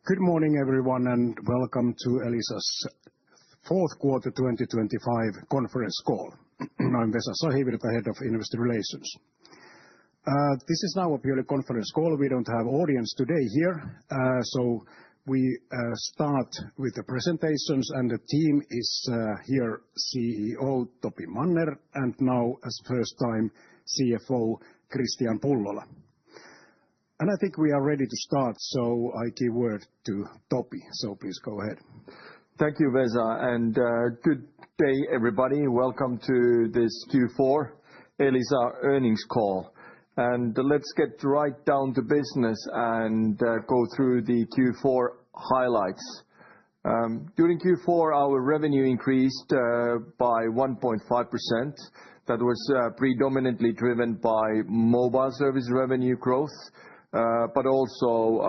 Good morning, everyone, and welcome to Elisa's fourth quarter 2025 conference call. I'm Vesa Sahivirta, Head of Investor Relations. This is now a purely conference call. We don't have audience today here, so we start with the presentations, and the team is here, CEO Topi Manner, and now, as first time, CFO Kristian Pullola. And I think we are ready to start, so I give word to Topi. So please go ahead. Thank you, Vesa, and good day, everybody. Welcome to this Q4 Elisa earnings call. And let's get right down to business and go through the Q4 highlights. During Q4, our revenue increased by 1.5%. That was predominantly driven by mobile service revenue growth, but also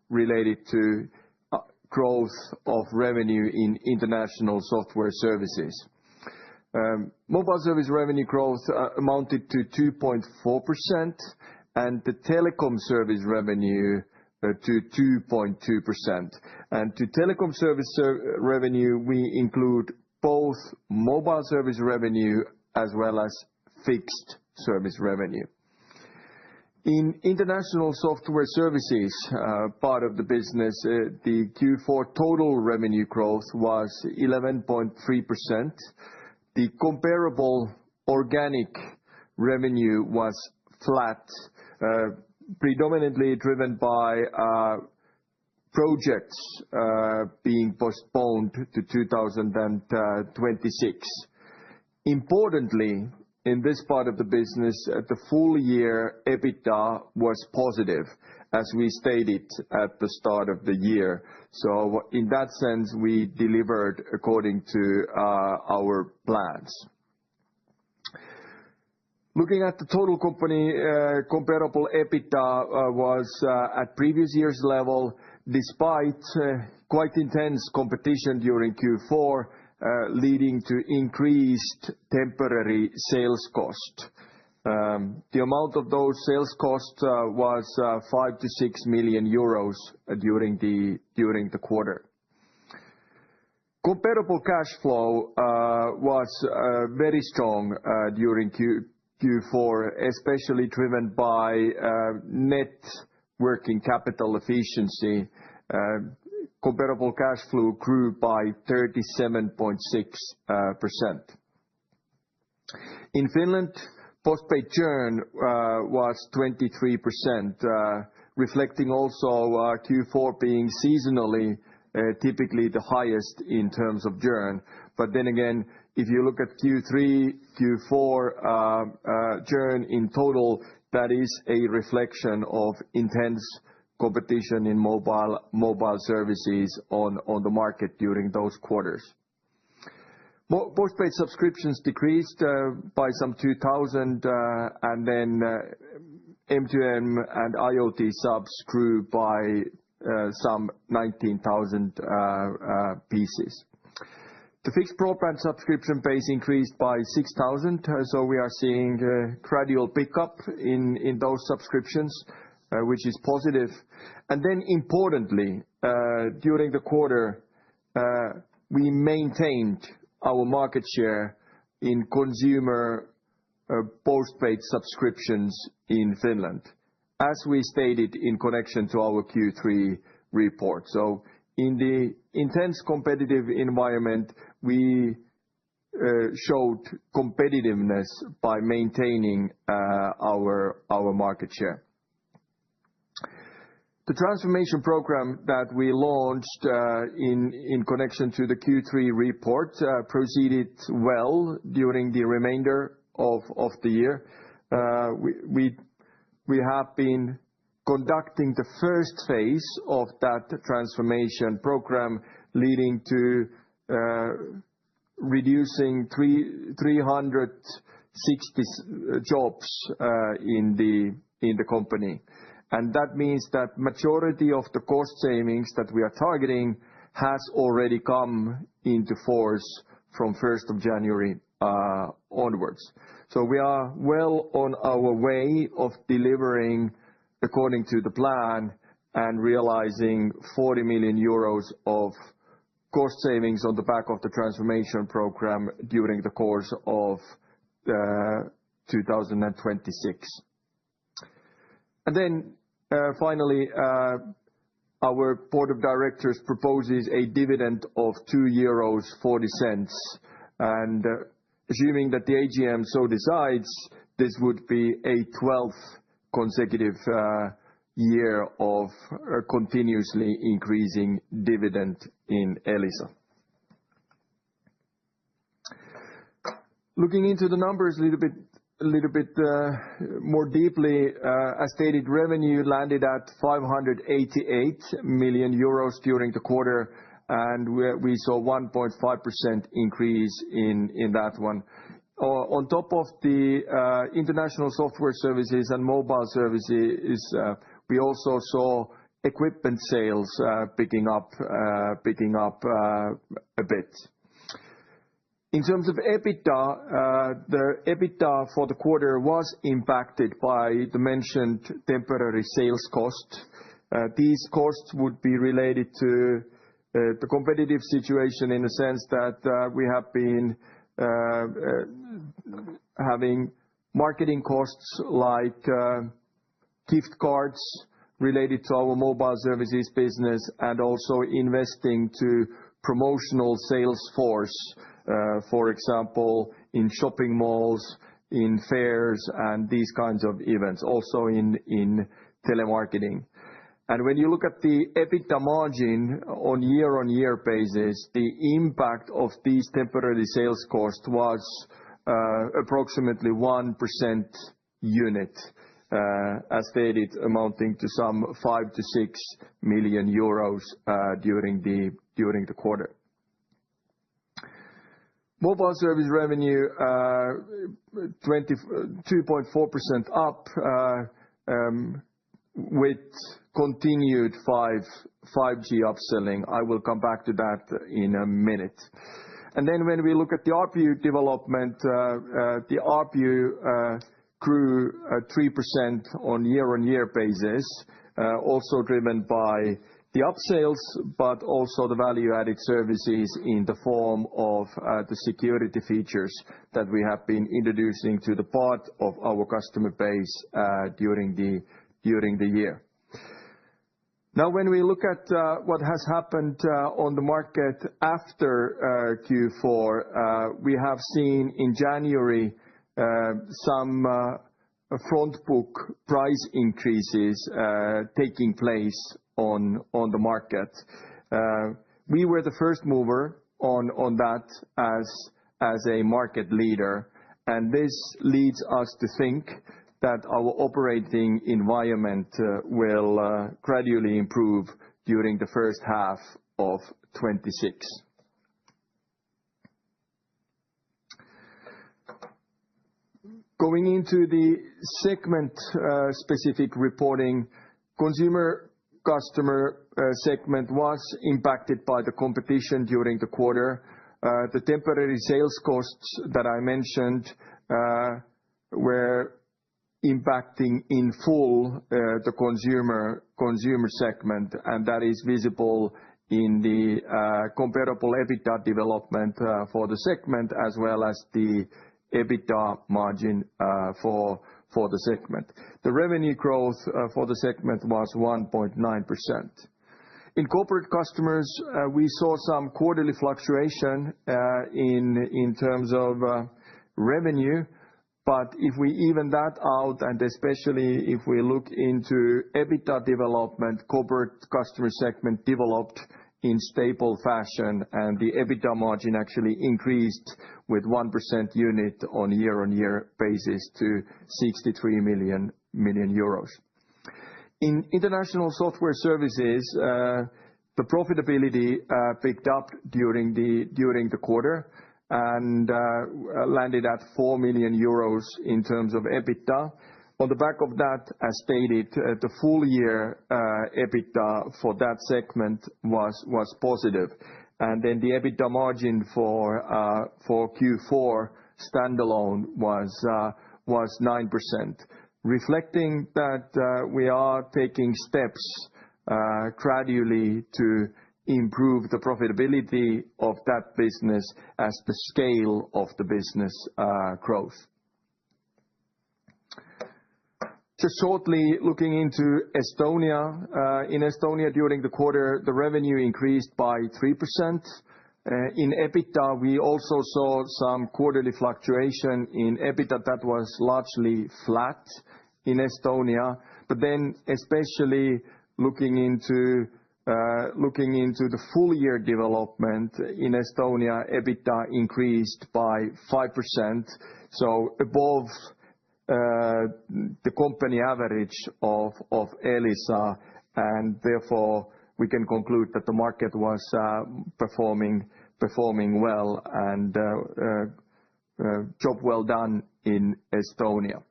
related to growth of revenue in international software services. Mobile service revenue growth amounted to 2.4%, and the telecom service revenue to 2.2%. And to telecom service revenue, we include both mobile service revenue as well as fixed service revenue. In international software services, part of the business, the Q4 total revenue growth was 11.3%. The comparable organic revenue was flat, predominantly driven by projects being postponed to 2026. Importantly, in this part of the business, the full year EBITDA was positive, as we stated at the start of the year. So in that sense, we delivered according to our plans. Looking at the total company, comparable EBITDA was at previous year's level, despite quite intense competition during Q4, leading to increased temporary sales cost. The amount of those sales costs was 5 to 6 million euros during the quarter. Comparable cash flow was very strong during Q4, especially driven by net working capital efficiency. Comparable cash flow grew by 37.6%. In Finland, postpaid churn was 23%, reflecting also Q4 being seasonally typically the highest in terms of churn. But then again, if you look at Q3, Q4 churn in total, that is a reflection of intense competition in mobile services on the market during those quarters. Postpaid subscriptions decreased by some 2,000, and then M2M and IoT subs grew by some 19,000 pieces. The fixed broadband subscription base increased by 6,000, so we are seeing a gradual pickup in those subscriptions, which is positive. And then importantly, during the quarter, we maintained our market share in consumer postpaid subscriptions in Finland, as we stated in connection to our Q3 report. So in the intense competitive environment, we showed competitiveness by maintaining our market share. The transformation program that we launched in connection to the Q3 report proceeded well during the remainder of the year. We have been conducting the first phase of that transformation program, leading to reducing 360 jobs in the company. And that means that majority of the cost savings that we are targeting has already come into force from 1st of January onwards. So we are well on our way of delivering according to the plan, and realizing 40 million euros of cost savings on the back of the transformation program during the course of 2026. And then finally, our board of directors proposes a dividend of 2.40 euros. And assuming that the AGM so decides, this would be a 12th consecutive year of continuously increasing dividend in Elisa. Looking into the numbers a little bit more deeply, as stated, revenue landed at 588 million euros during the quarter, and we saw 1.5% increase in that one. On top of the international software services and mobile services, we also saw equipment sales picking up a bit. In terms of EBITDA, the EBITDA for the quarter was impacted by the mentioned temporary sales cost. These costs would be related to the competitive situation in the sense that we have been having marketing costs like gift cards related to our mobile services business, and also investing to promotional sales force, for example, in shopping malls, in fairs, and these kinds of events, also in telemarketing. And when you look at the EBITDA margin on year-on-year basis, the impact of these temporary sales costs was approximately 1% unit, as stated, amounting to some 5 to 6 million euros during the quarter. Mobile service revenue 2.4% up, with continued 5G upselling. I will come back to that in a minute. And then when we look at the ARPU development, the ARPU grew 3% on year-on-year basis, also driven by the upsales, but also the value-added services in the form of the security features that we have been introducing to the part of our customer base during the year. Now, when we look at what has happened on the market after Q4, we have seen in January some front book price increases taking place on the market. We were the first mover on that as a market leader, and this leads us to think that our operating environment will gradually improve during the first half of 2026. Going into the segment specific reporting, consumer customer segment was impacted by the competition during the quarter. The temporary sales costs that I mentioned were impacting in full the consumer segment, and that is visible in the comparable EBITDA development for the segment, as well as the EBITDA margin for the segment. The revenue growth for the segment was 1.9%. In corporate customers, we saw some quarterly fluctuation in terms of revenue, but if we even that out, and especially if we look into EBITDA development, corporate customer segment developed in stable fashion, and the EBITDA margin actually increased with 1% unit on year-on-year basis to 63 million. In international software services, the profitability picked up during the quarter and landed at 4 million euros in terms of EBITDA. On the back of that, as stated, the full year EBITDA for that segment was positive. And then the EBITDA margin for Q4 standalone was 9%, reflecting that we are taking steps gradually to improve the profitability of that business as the scale of the business grows. Just shortly looking into Estonia. In Estonia, during the quarter, the revenue increased by 3%. In EBITDA, we also saw some quarterly fluctuation in EBITDA that was largely flat in Estonia. But then, especially looking into the full year development in Estonia, EBITDA increased by 5%, so above the company average of Elisa, and therefore we can conclude that the market was performing well, and job well done in Estonia.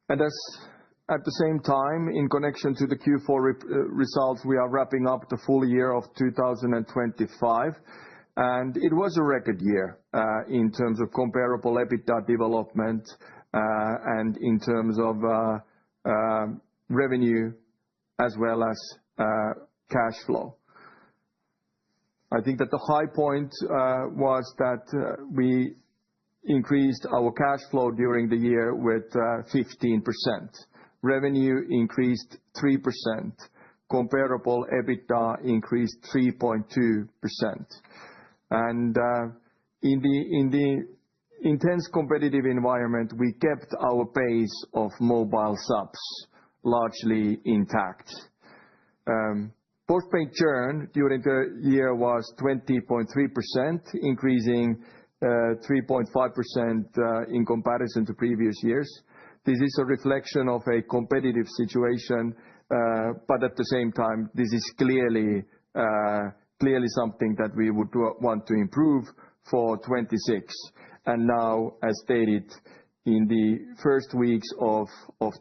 And at the same time, in connection to the Q4 results, we are wrapping up the full year of 2025, and it was a record year in terms of comparable EBITDA development and in terms of revenue as well as cash flow. I think that the high point was that we increased our cash flow during the year with 15%. Revenue increased 3%. Comparable EBITDA increased 3.2%. And in the intense competitive environment, we kept our base of mobile subs largely intact. Postpaid churn during the year was 20.3%, increasing 3.5% in comparison to previous years. This is a reflection of a competitive situation, but at the same time, this is clearly something that we would want to improve for 26. And now, as stated, in the first weeks of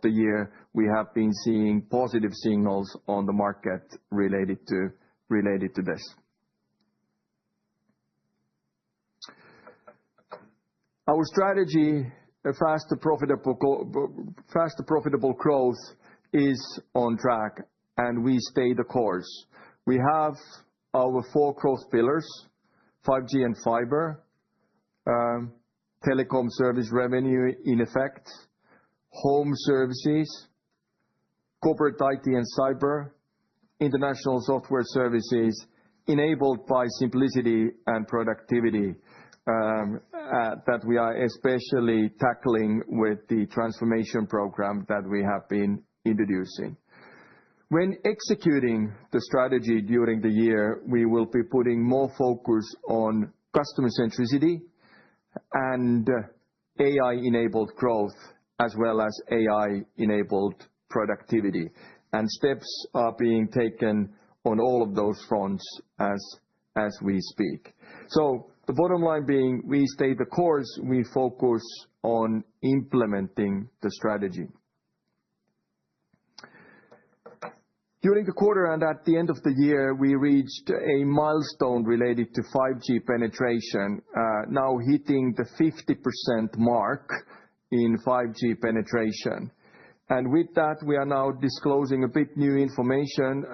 the year, we have been seeing positive signals on the market related to this. Our strategy, faster profitable growth, is on track, and we stay the course. We have our 4 growth pillars: 5G and fiber, telecom service revenue in effect, home services, corporate IT and cyber, international software services, enabled by simplicity and productivity, that we are especially tackling with the transformation program that we have been introducing. When executing the strategy during the year, we will be putting more focus on customer centricity and AI-enabled growth, as well as AI-enabled productivity. And steps are being taken on all of those fronts as we speak. So the bottom line being, we stay the course, we focus on implementing the strategy. During the quarter and at the end of the year, we reached a milestone related to 5G penetration, now hitting the 50% mark in 5G penetration. And with that, we are now disclosing a bit new information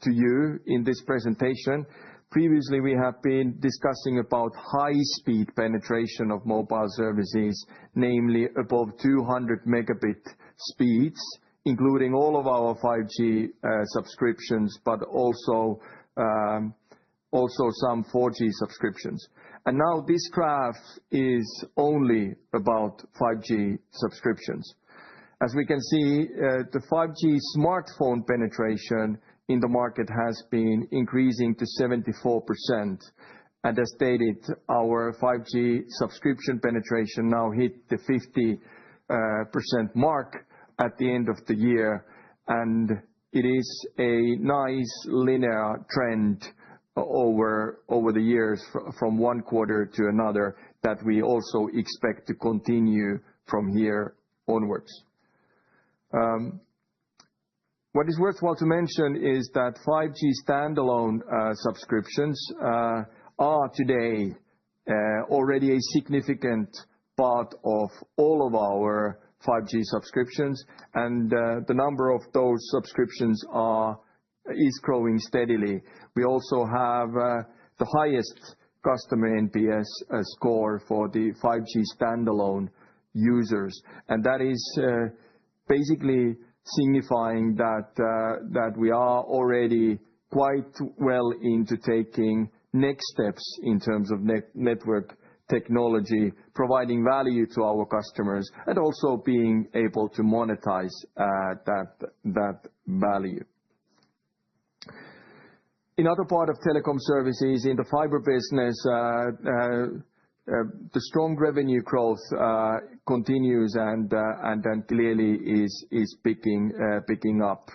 to you in this presentation. Previously, we have been discussing about high-speed penetration of mobile services, namely above 200 megabit speeds, including all of our 5G subscriptions, but also some 4G subscriptions. And now this graph is only about 5G subscriptions. As we can see, the 5G smartphone penetration in the market has been increasing to 74%. And as stated, our 5G subscription penetration now hit the 50% mark at the end of the year, and it is a nice linear trend over the years from one quarter to another that we also expect to continue from here onwards. What is worthwhile to mention is that 5G standalone subscriptions are today already a significant part of all of our 5G subscriptions, and the number of those subscriptions is growing steadily. We also have the highest customer NPS score for the 5G standalone users, and that is basically signifying that we are already quite well into taking next steps in terms of network technology, providing value to our customers, and also being able to monetize that value. In other part of telecom services, in the fiber business, the strong revenue growth continues and then clearly is picking up.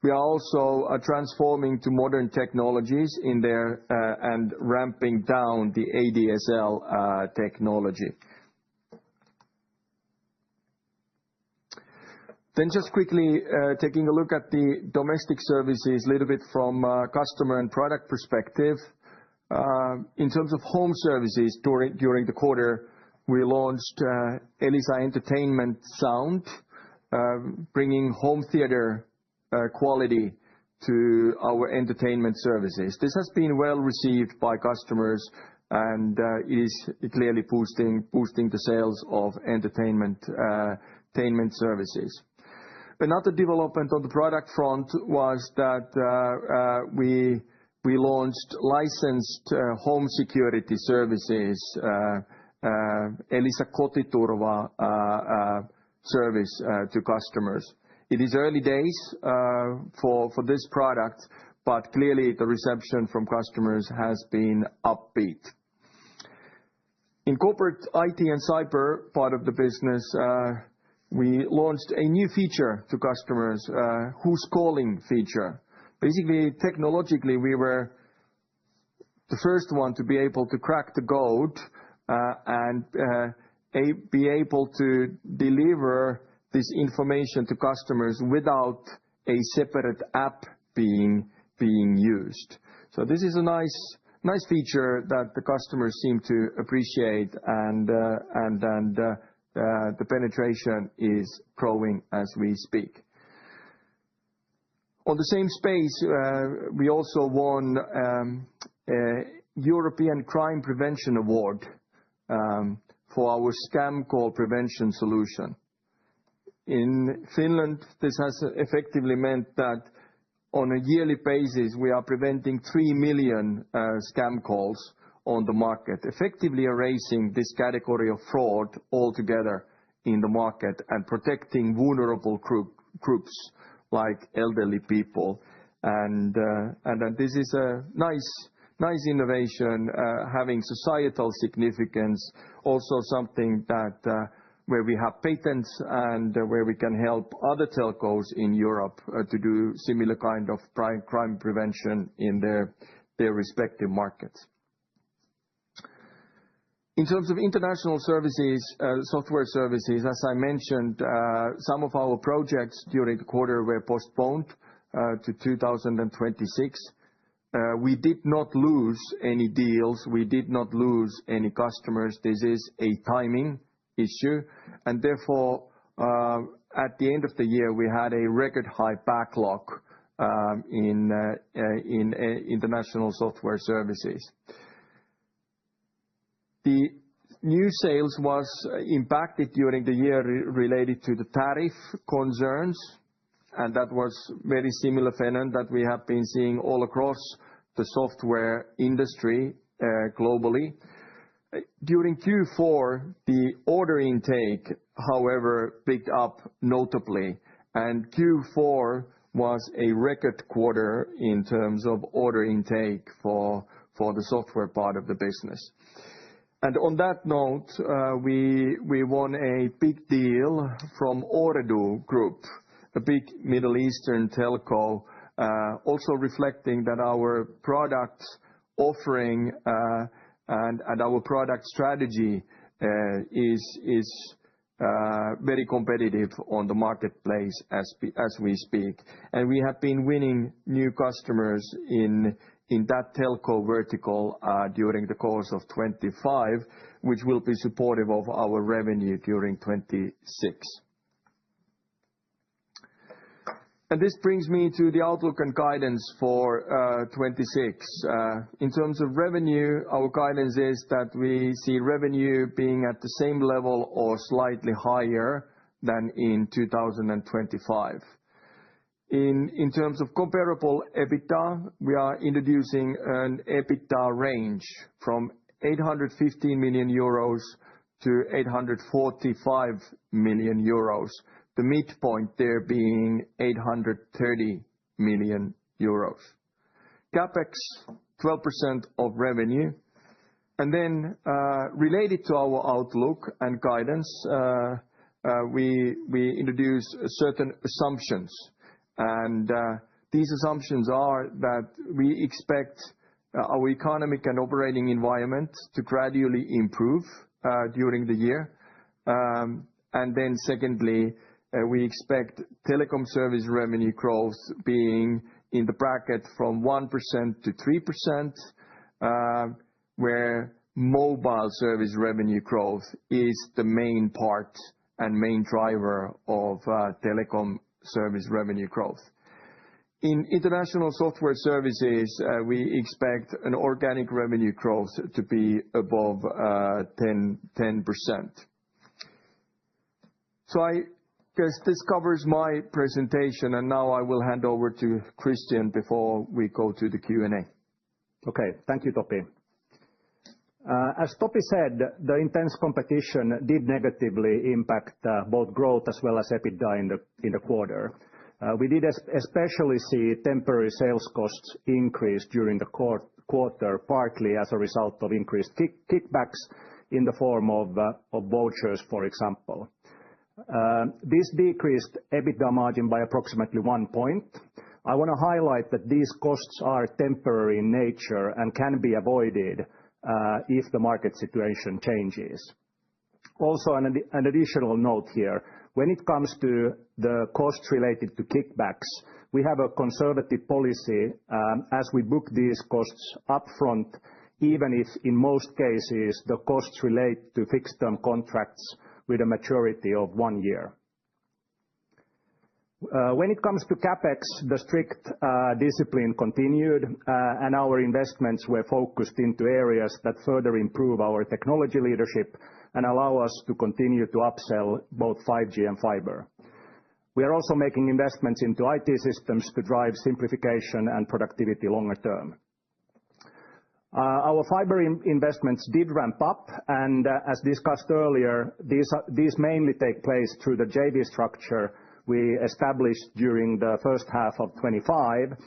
We are also transforming to modern technologies in there and ramping down the ADSL technology. Then just quickly taking a look at the domestic services a little bit from customer and product perspective. In terms of home services, during the quarter, we launched Elisa Entertainment Sound, bringing home theater quality to our entertainment services. This has been well received by customers, and it is clearly boosting the sales of entertainment services. Another development on the product front was that we launched licensed home security services, Elisa Kotiturva service to customers. It is early days for this product, but clearly the reception from customers has been upbeat. In corporate IT and cyber part of the business, we launched a new feature to customers, Who's Calling feature. Basically, technologically, we were the first one to be able to crack the code and be able to deliver this information to customers without a separate app being used. So this is a nice feature that the customers seem to appreciate, and the penetration is growing as we speak. On the same space, we also won a European Crime Prevention Award for our scam call prevention solution. In Finland, this has effectively meant that on a yearly basis, we are preventing 3 million scam calls on the market, effectively erasing this category of fraud altogether in the market and protecting vulnerable groups like elderly people. And this is a nice innovation, having societal significance, also something that where we have patents and where we can help other telcos in Europe to do similar kind of crime prevention in their respective markets. In terms of international services, software services, as I mentioned, some of our projects during the quarter were postponed to 2026. We did not lose any deals. We did not lose any customers. This is a timing issue, and therefore, at the end of the year, we had a record high backlog in international software services. The new sales was impacted during the year related to the tariff concerns, and that was very similar phenomenon that we have been seeing all across the software industry globally. During Q4, the order intake, however, picked up notably, and Q4 was a record quarter in terms of order intake for the software part of the business. And on that note, we won a big deal from Ooredoo Group, a big Middle Eastern telco, also reflecting that our product offering and our product strategy is very competitive on the marketplace as we speak. And we have been winning new customers in in that telco vertical during the course of 2025, which will be supportive of our revenue during 2026. And this brings me to the outlook and guidance for 2026. In terms of revenue, our guidance is that we see revenue being at the same level or slightly higher than in 2025. In terms of comparable EBITDA, we are introducing an EBITDA range from 815 million euros to 845 million euros. The midpoint there being 830 million euros. CapEx, 12% of revenue. And then related to our outlook and guidance, we introduce certain assumptions. And these assumptions are that we expect our economic and operating environment to gradually improve during the year. And then secondly, we expect telecom service revenue growth being in the bracket from 1% to 3%, where mobile service revenue growth is the main part and main driver of telecom service revenue growth. In international software services, we expect an organic revenue growth to be above 10%. So I guess this covers my presentation, and now I will hand over to Christian before we go to the Q&A. Okay, thank you, Topi. As Topi said, the intense competition did negatively impact both growth as well as EBITDA in the quarter. We did especially see temporary sales costs increase during the quarter, partly as a result of increased kickbacks in the form of vouchers, for example. This decreased EBITDA margin by approximately 1 point. I want to highlight that these costs are temporary in nature and can be avoided if the market situation changes. Also, an additional note here, when it comes to the costs related to kickbacks, we have a conservative policy as we book these costs upfront, even if in most cases the costs relate to fixed-term contracts with a maturity of 1 year. When it comes to CapEx, the strict discipline continued, and our investments were focused into areas that further improve our technology leadership and allow us to continue to upsell both 5G and fiber. We are also making investments into IT systems to drive simplification and productivity longer term. Our fiber investments did ramp up, and as discussed earlier, these mainly take place through the JV structure we established during the first half of 2025,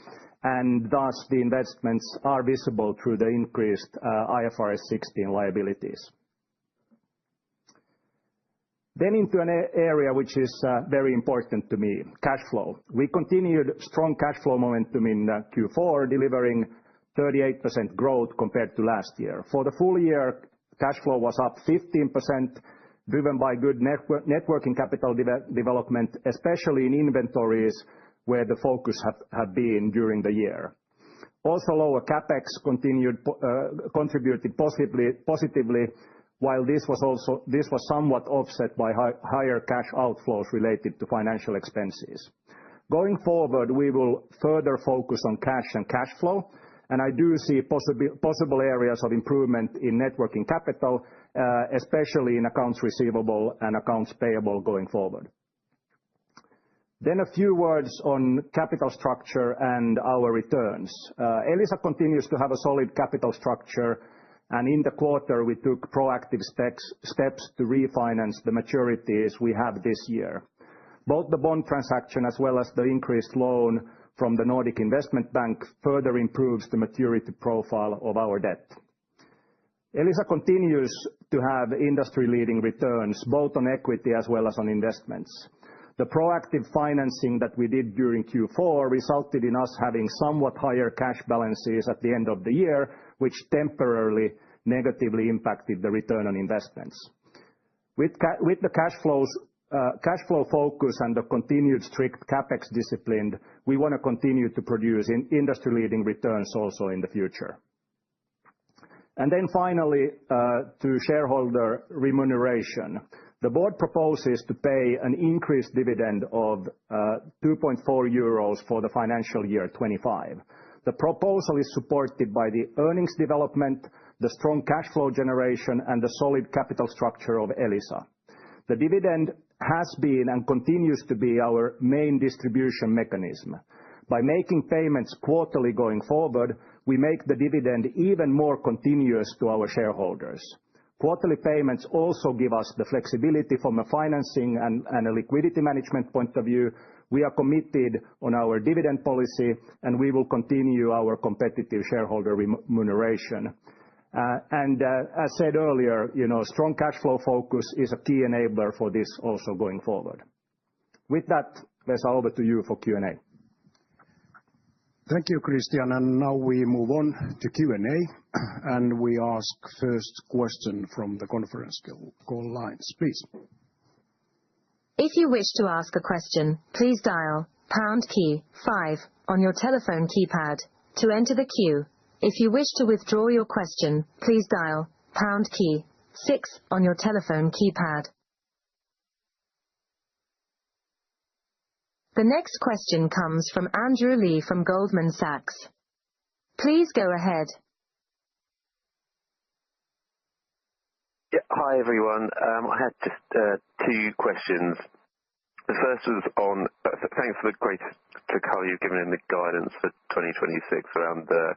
and thus the investments are visible through the increased IFRS 16 liabilities. Then into an area which is very important to me, cash flow. We continued strong cash flow momentum in Q4, delivering 38% growth compared to last year. For the full year, cash flow was up 15%, driven by good net working capital development, especially in inventories, where the focus have been during the year. Also, lower CapEx contributed positively, while this was somewhat offset by higher cash outflows related to financial expenses. Going forward, we will further focus on cash and cash flow, and I do see possible areas of improvement in net working capital, especially in accounts receivable and accounts payable going forward. Then a few words on capital structure and our returns. Elisa continues to have a solid capital structure, and in the quarter we took proactive steps to refinance the maturities we have this year. Both the bond transaction as well as the increased loan from the Nordic Investment Bank further improves the maturity profile of our debt. Elisa continues to have industry-leading returns, both on equity as well as on investments. The proactive financing that we did during Q4 resulted in us having somewhat higher cash balances at the end of the year, which temporarily negatively impacted the return on investments. With the cash flows cash flow focus and the continued strict CapEx discipline, we want to continue to produce industry-leading returns also in the future. And then finally, to shareholder remuneration. The board proposes to pay an increased dividend of 2.4 euros for the financial year 25. The proposal is supported by the earnings development, the strong cash flow generation, and the solid capital structure of Elisa. The dividend has been and continues to be our main distribution mechanism. By making payments quarterly going forward, we make the dividend even more continuous to our shareholders. Quarterly payments also give us the flexibility from a financing and a liquidity management point of view. We are committed on our dividend policy, and we will continue our competitive shareholder remuneration. As said earlier, strong cash flow focus is a key enabler for this also going forward. With that, Vesa, over to you for Q&A. Thank you, Christian. And now we move on to Q&A, and we ask first question from the conference call lines, please. If you wish to ask a question, please dial pound key 5 on your telephone keypad to enter the queue. If you wish to withdraw your question, please dial pound key 6 on your telephone keypad. The next question comes from Andrew Lee from Goldman Sachs. Please go ahead. Yeah, hi everyone. I had just 2 questions. The first was on, thanks for the great color you've given in the guidance for 2026 around the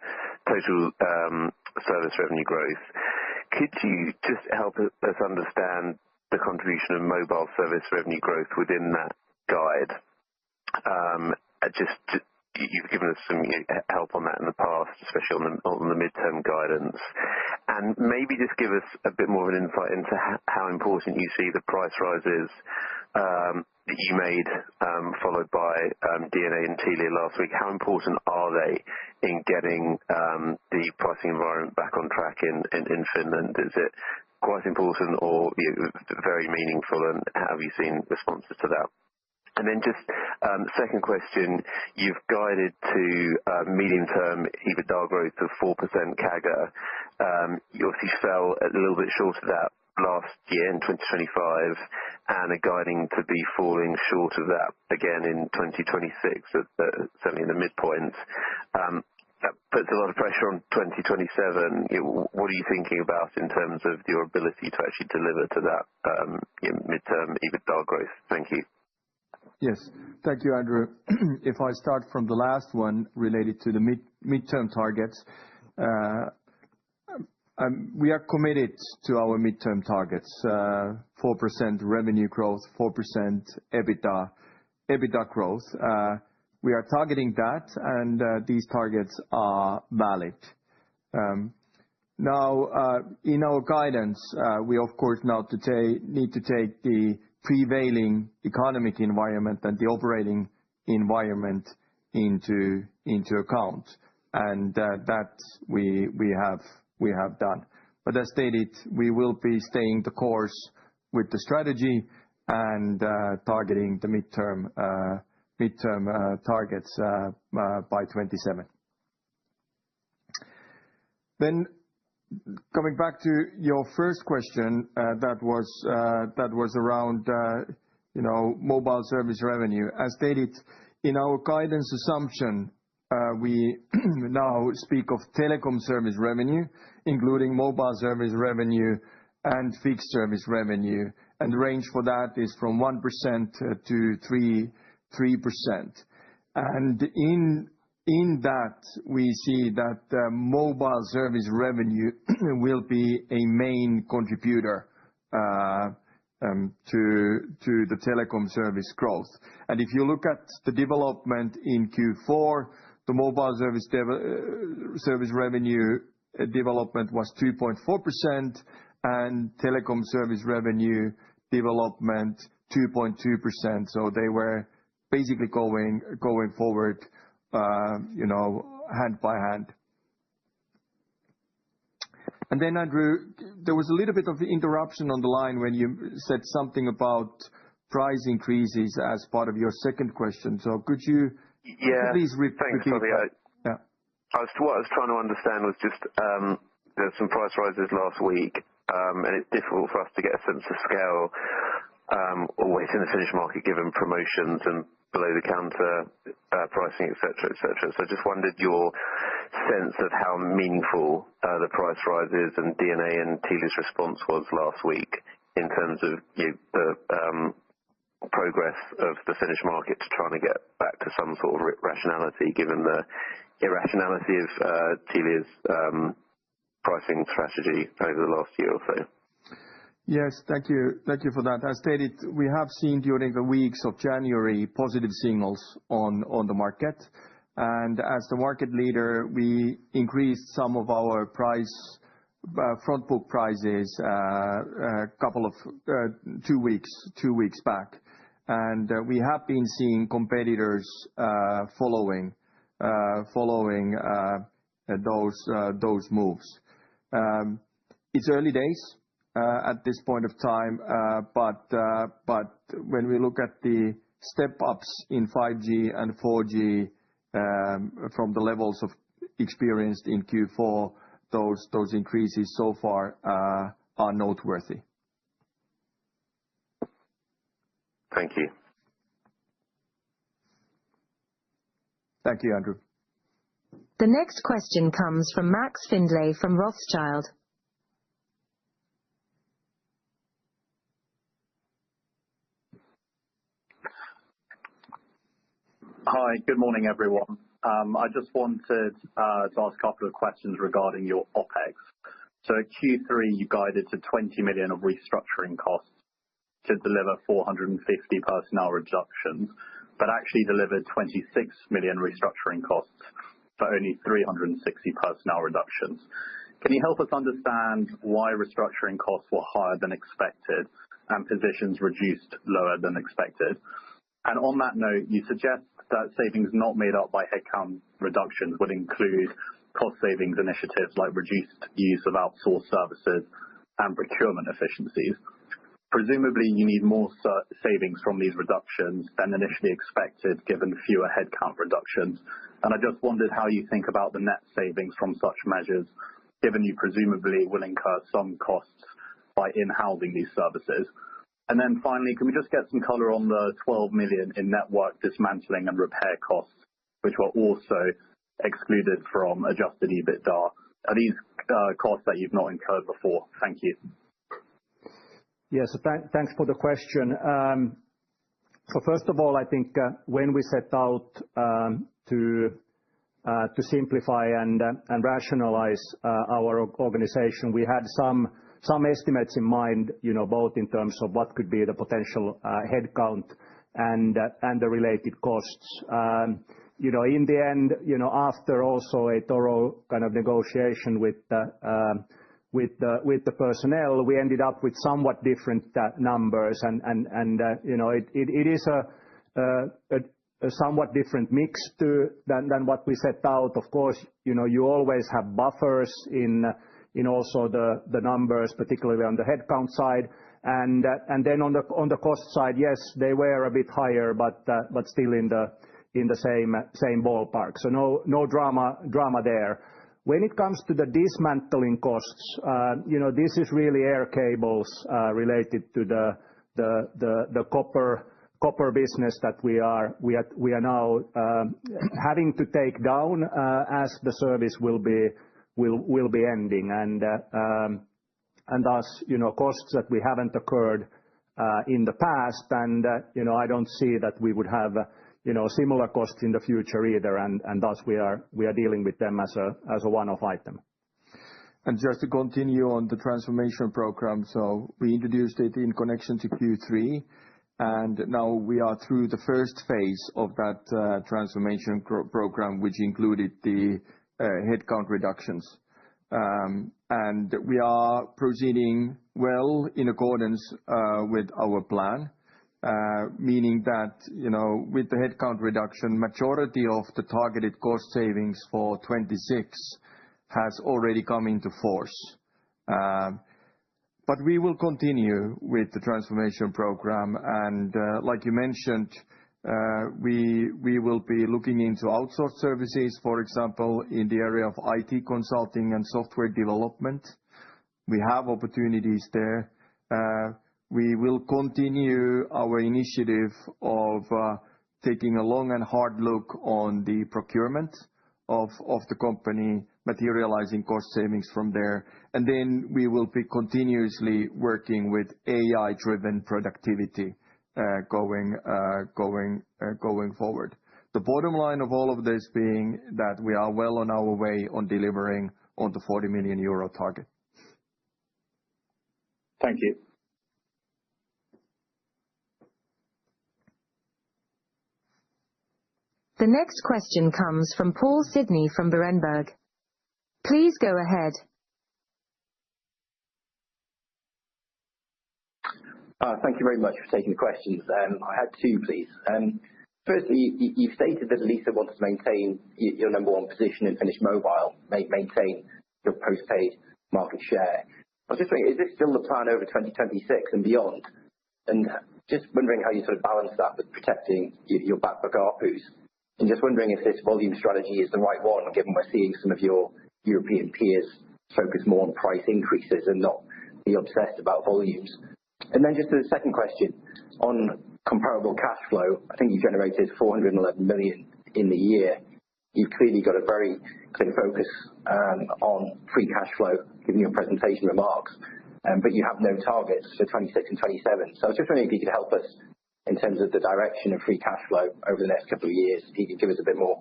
total service revenue growth. Could you just help us understand the contribution of mobile service revenue growth within that guide? You've given us some help on that in the past, especially on the midterm guidance. And maybe just give us a bit more of an insight into how important you see the price rises that you made, followed by DNA and Telia last week. How important are they in getting the pricing environment back on track in Finland? Is it quite important or very meaningful, and how have you seen responses to that? And then just second question, you've guided to medium-term EBITDA growth of 4% CAGR. You obviously fell a little bit short of that last year in 2025, and are guiding to be falling short of that again in 2026, certainly in the midpoint. That puts a lot of pressure on 2027. What are you thinking about in terms of your ability to actually deliver to that midterm EBITDA growth? Thank you. Yes, thank you, Andrew. If I start from the last one related to the midterm targets, we are committed to our midterm targets, 4% revenue growth, 4% EBITDA growth. We are targeting that, and these targets are valid. Now, in our guidance, we of course now need to take the prevailing economic environment and the operating environment into account, and that we have done. But as stated, we will be staying the course with the strategy and targeting the midterm targets by 27. Then coming back to your first question, that was around mobile service revenue. As stated in our guidance assumption, we now speak of telecom service revenue, including mobile service revenue and fixed service revenue, and the range for that is from 1% to 3%. And in that, we see that mobile service revenue will be a main contributor to the telecom service growth. And if you look at the development in Q4, the mobile service revenue development was 2.4%, and telecom service revenue development 2.2%. So they were basically going forward, hand by hand. And then, Andrew, there was a little bit of interruption on the line when you said something about price increases as part of your second question. So could you please repeat that? Yeah. What I was trying to understand was just there's some price rises last week, and it's difficult for us to get a sense of scale always in the Finnish market given promotions and below-the-counter pricing, etc., etc. So I just wondered your sense of how meaningful the price rises and DNA and Teelia's response was last week in terms of the progress of the Finnish market to trying to get back to some sort of rationality given the irrationality of Teelia's pricing strategy over the last year or so. Yes, thank you. Thank you for that. As stated, we have seen during the weeks of January positive signals on the market. And as the market leader, we increased some of our front book prices a couple of 2 weeks back. And we have been seeing competitors following those moves. It's early days at this point of time, but when we look at the step-ups in 5G and 4G from the levels of experienced in Q4, those increases so far are noteworthy. Thank you. Thank you, Andrew. The next question comes from Max Findlay from Rothschild. Hi, good morning, everyone. I just wanted to ask a couple of questions regarding your OpEx. So at Q3, you guided to 20 million of restructuring costs to deliver 450 personnel reductions, but actually delivered 26 million restructuring costs for only 360 personnel reductions. Can you help us understand why restructuring costs were higher than expected and positions reduced lower than expected? And on that note, you suggest that savings not made up by headcount reductions would include cost savings initiatives like reduced use of outsourced services and procurement efficiencies. Presumably, you need more savings from these reductions than initially expected, given fewer headcount reductions. And I just wondered how you think about the net savings from such measures, given you presumably will incur some costs by in-housing these services. And then finally, can we just get some color on the 12 million in network dismantling and repair costs, which were also excluded from adjusted EBITDA? Are these costs that you've not incurred before? Thank you. Yes, thanks for the question. So first of all, I think when we set out to simplify and rationalize our organization, we had some estimates in mind, both in terms of what could be the potential headcount and the related costs. In the end, after also a thorough kind of negotiation with the personnel, we ended up with somewhat different numbers, and it is a somewhat different mix than what we set out. Of course, you always have buffers in also the numbers, particularly on the headcount side, and then on the cost side, yes, they were a bit higher, but still in the same ballpark. So no drama there. When it comes to the dismantling costs, this is really air cables related to the copper business that we are now having to take down as the service will be ending, and thus costs that we haven't occurred in the past, and I don't see that we would have similar costs in the future either, and thus we are dealing with them as a one-off item. And just to continue on the transformation program, so we introduced it in connection to Q3, and now we are through the first phase of that transformation program, which included the headcount reductions. And we are proceeding well in accordance with our plan, meaning that, with the headcount reduction, majority of the targeted cost savings for 26 has already come into force. But we will continue with the transformation program. And like you mentioned, we will be looking into outsourced services, for example, in the area of IT consulting and software development. We have opportunities there. We will continue our initiative of taking a long and hard look on the procurement of the company, materializing cost savings from there. And then we will be continuously working with AI-driven productivity going forward. The bottom line of all of this being that we are well on our way on delivering on the 40 million euro target. Thank you. The next question comes from Paul Sidney from Berenberg. Please go ahead. Thank you very much for taking the questions. I had two, please. Firstly, you've stated that Elisa wants to maintain your number one position in Finnish mobile, maintain your postpaid market share. I was just wondering, is this still the plan over 2026 and beyond? And just wondering how you sort of balance that with protecting your backbook ARPUs. And just wondering if this volume strategy is the right one, given we're seeing some of your European peers focus more on price increases and not be obsessed about volumes. And then just the second question on comparable cash flow. I think you generated 411 million in the year. You've clearly got a very clear focus on free cash flow, given your presentation remarks, but you have no targets for 26 and 27. So I was just wondering if you could help us in terms of the direction of free cash flow over the next couple of years. If you could give us a bit more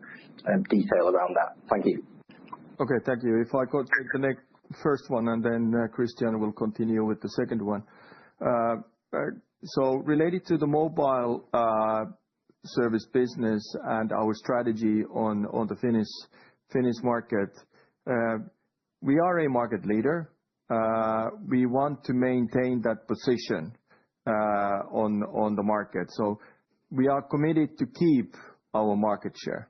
detail around that. Thank you. Okay, thank you. If I could take the first one, and then Christian will continue with the second one. So related to the mobile service business and our strategy on the Finnish market, we are a market leader. We want to maintain that position on the market. So we are committed to keep our market share,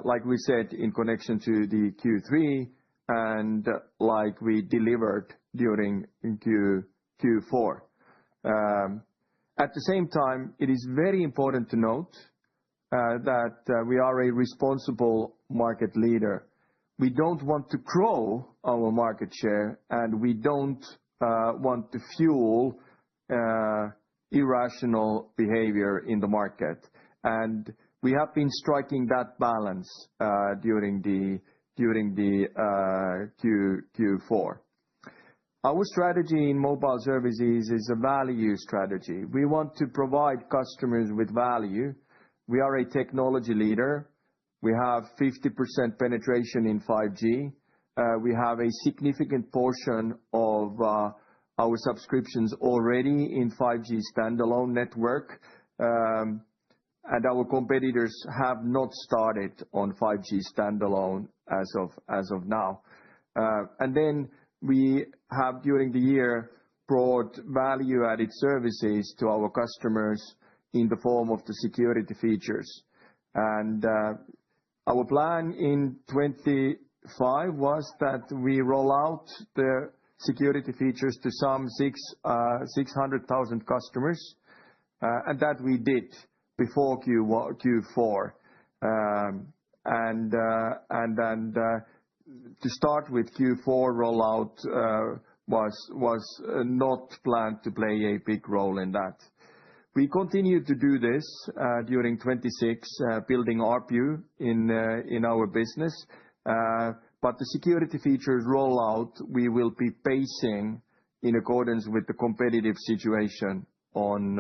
like we said in connection to the Q3 and like we delivered during Q4. At the same time, it is very important to note that we are a responsible market leader. We don't want to grow our market share, and we don't want to fuel irrational behavior in the market. And we have been striking that balance during the Q4. Our strategy in mobile services is a value strategy. We want to provide customers with value. We are a technology leader. We have 50% penetration in 5G. We have a significant portion of our subscriptions already in 5G standalone network, and our competitors have not started on 5G standalone as of now. And then we have, during the year, brought value-added services to our customers in the form of the security features. And our plan in 2025 was that we roll out the security features to some 600,000 customers, and that we did before Q4. And then to start with, Q4 rollout was not planned to play a big role in that. We continue to do this during 2026, building ARPU in our business. But the security features rollout, we will be pacing in accordance with the competitive situation on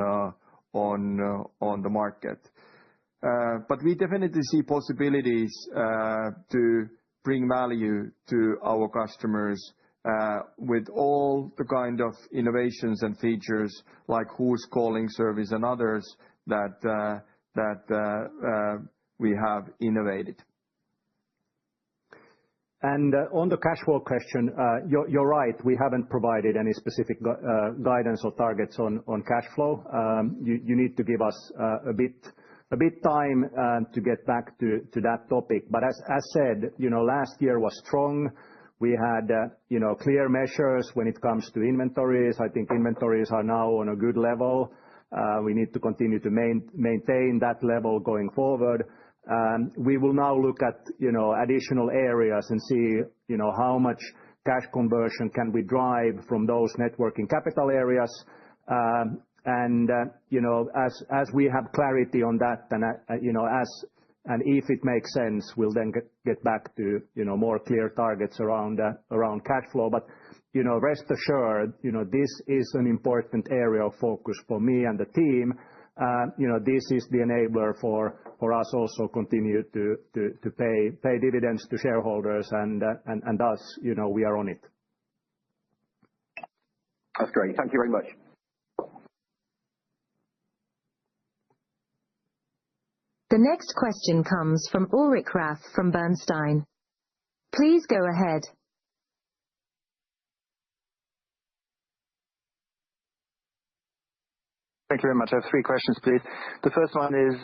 the market. But we definitely see possibilities to bring value to our customers with all the kind of innovations and features like Who's Calling service and others that we have innovated. And on the cash flow question, you're right. We haven't provided any specific guidance or targets on cash flow. You need to give us a bit time to get back to that topic. But as said, last year was strong. We had clear measures when it comes to inventories. I think inventories are now on a good level. We need to continue to maintain that level going forward. We will now look at additional areas and see how much cash conversion can we drive from those net working capital areas. As we have clarity on that, and if it makes sense, we'll then get back to more clear targets around cash flow. But rest assured, this is an important area of focus for me and the team. This is the enabler for us also continue to pay dividends to shareholders, and thus we are on it. That's great. Thank you very much. The next question comes from Ulrich Rathe from Bernstein. Please go ahead. Thank you very much. I have 3 questions, please. The first one is,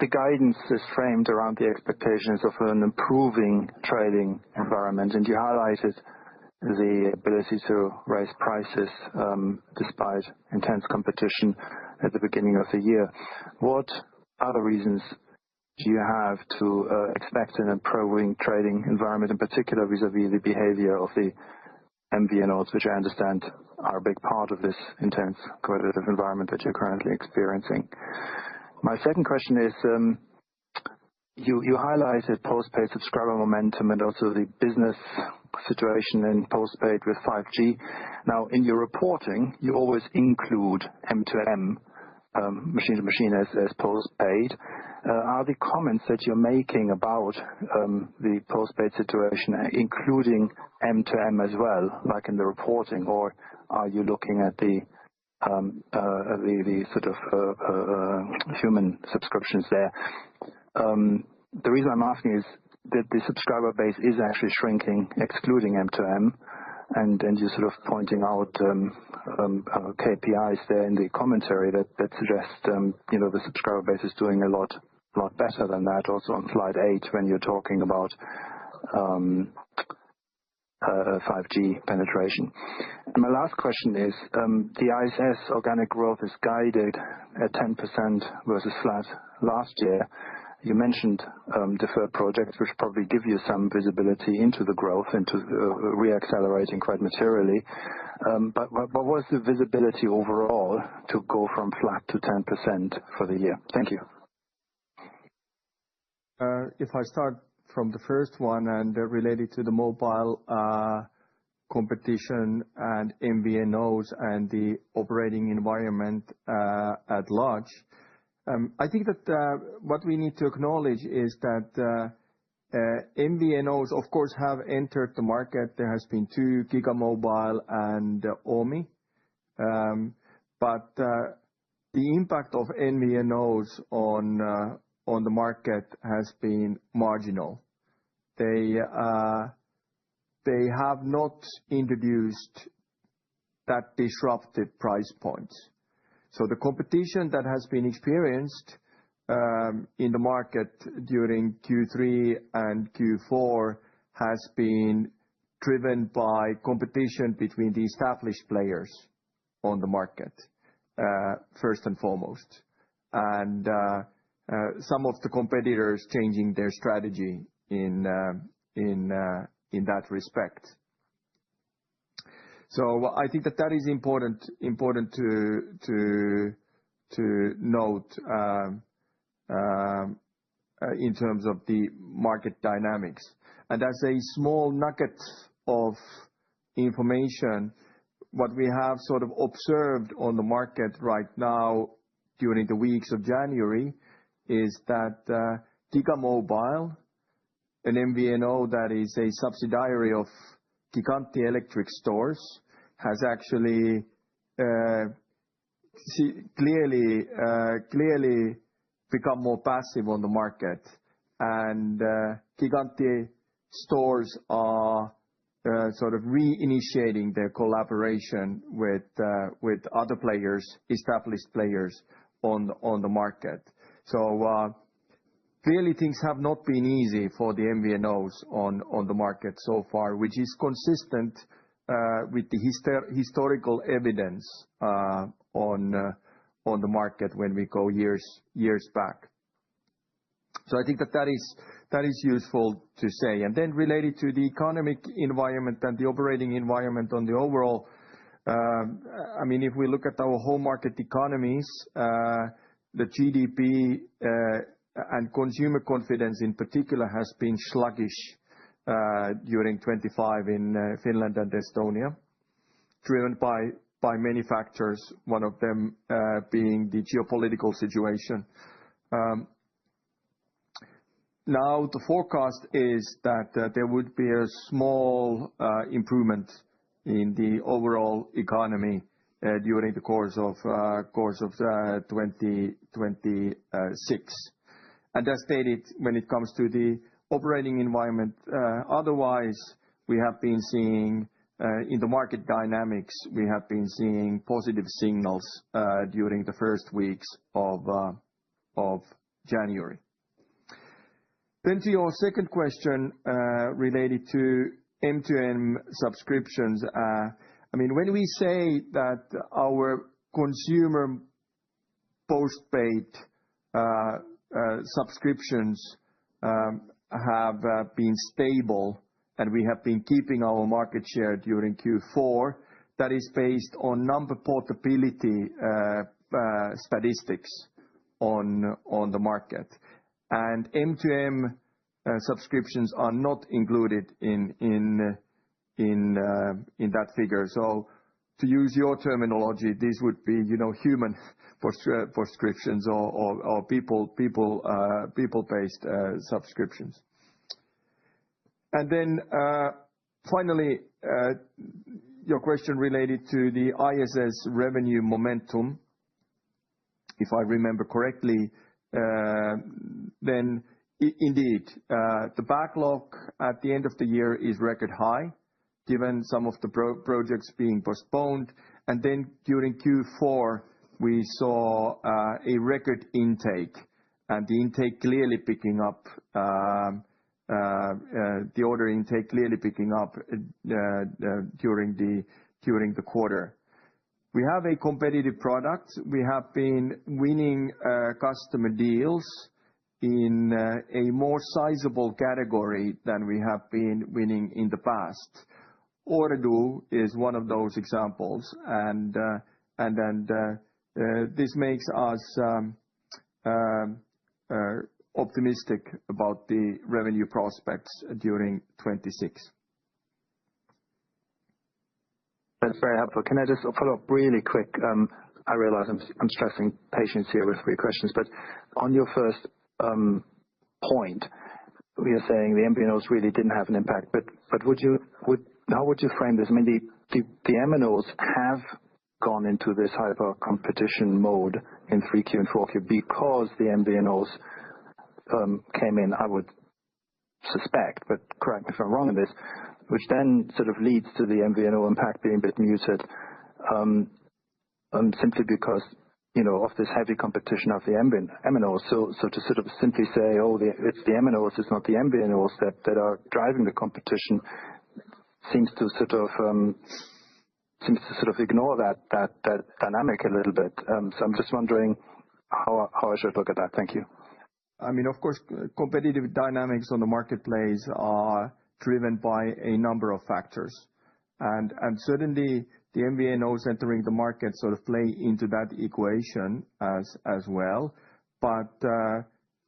the guidance is framed around the expectations of an improving trading environment, and you highlighted the ability to raise prices despite intense competition at the beginning of the year. What other reasons do you have to expect an improving trading environment, in particular vis-à-vis the behavior of the MVNOs, which I understand are a big part of this intense competitive environment that you're currently experiencing? My second question is, you highlighted postpaid subscriber momentum and also the business situation in postpaid with 5G. Now, in your reporting, you always include M2M, machine-to-machine, as postpaid. Are the comments that you're making about the postpaid situation including M2M as well, like in the reporting, or are you looking at the sort of human subscriptions there? The reason I'm asking is that the subscriber base is actually shrinking, excluding M2M, and you're sort of pointing out KPIs there in the commentary that suggest the subscriber base is doing a lot better than that. Also on slide 8, when you're talking about 5G penetration. And my last question is, the ISS organic growth is guided at 10% versus flat last year. You mentioned deferred projects, which probably give you some visibility into the growth, into re-accelerating quite materially. But what was the visibility overall to go from flat to 10% for the year? Thank you. If I start from the first one and related to the mobile competition and MVNOs and the operating environment at large, I think that what we need to acknowledge is that MVNOs, of course, have entered the market. There has been 2, Gigamobile and Omi. But the impact of MVNOs on the market has been marginal. They have not introduced that disruptive price points. So the competition that has been experienced in the market during Q3 and Q4 has been driven by competition between the established players on the market, first and foremost, and some of the competitors changing their strategy in that respect. So I think that is important to note in terms of the market dynamics. And as a small nugget of information, what we have sort of observed on the market right now during the weeks of January is that Gigamobile, an MVNO that is a subsidiary of Gigantti Electric Stores, has actually clearly become more passive on the market. And Gigantti stores are sort of reinitiating their collaboration with other players, established players on the market. So clearly things have not been easy for the MVNOs on the market so far, which is consistent with the historical evidence on the market when we go years back. So I think that is useful to say. And then related to the economic environment and the operating environment on the overall, I mean, if we look at our home market economies, the GDP and consumer confidence in particular has been sluggish during 25 in Finland and Estonia, driven by many factors, one of them being the geopolitical situation. Now, the forecast is that there would be a small improvement in the overall economy during the course of 2026. And as stated, when it comes to the operating environment, otherwise, we have been seeing in the market dynamics, we have been seeing positive signals during the first weeks of January. Then to your second question related to M2M subscriptions, I mean, when we say that our consumer postpaid subscriptions have been stable and we have been keeping our market share during Q4, that is based on number portability statistics on the market. And M2M subscriptions are not included in that figure. So to use your terminology, these would be, human prescriptions or people-based subscriptions. And then finally, your question related to the ISS revenue momentum, if I remember correctly, then indeed, the backlog at the end of the year is record high, given some of the projects being postponed. And then during Q4, we saw a record intake, and the intake clearly picking up, the order intake clearly picking up during the quarter. We have a competitive product. We have been winning customer deals in a more sizable category than we have been winning in the past. Order is one of those examples, and this makes us optimistic about the revenue prospects during 26. That's very helpful. Can I just follow up really quick? I realize I'm stressing patience here with 3 questions, but on your first point, we are saying the MVNOs really didn't have an impact. But how would you frame this? I mean, the MNOs have gone into this hyper competition mode in 3Q and 4Q because the MVNOs came in, I would suspect, but correct me if I'm wrong in this, which then sort of leads to the MVNO impact being a bit muted, simply because, of this heavy competition of the MNOs. So to sort of simply say, it's the MNOs, it's not the MVNOs that are driving the competition, seems to sort of ignore that dynamic a little bit. So I'm just wondering how I should look at that. Thank you. I mean, of course, competitive dynamics on the marketplace are driven by a number of factors. And certainly the MVNOs entering the market sort of play into that equation as well. But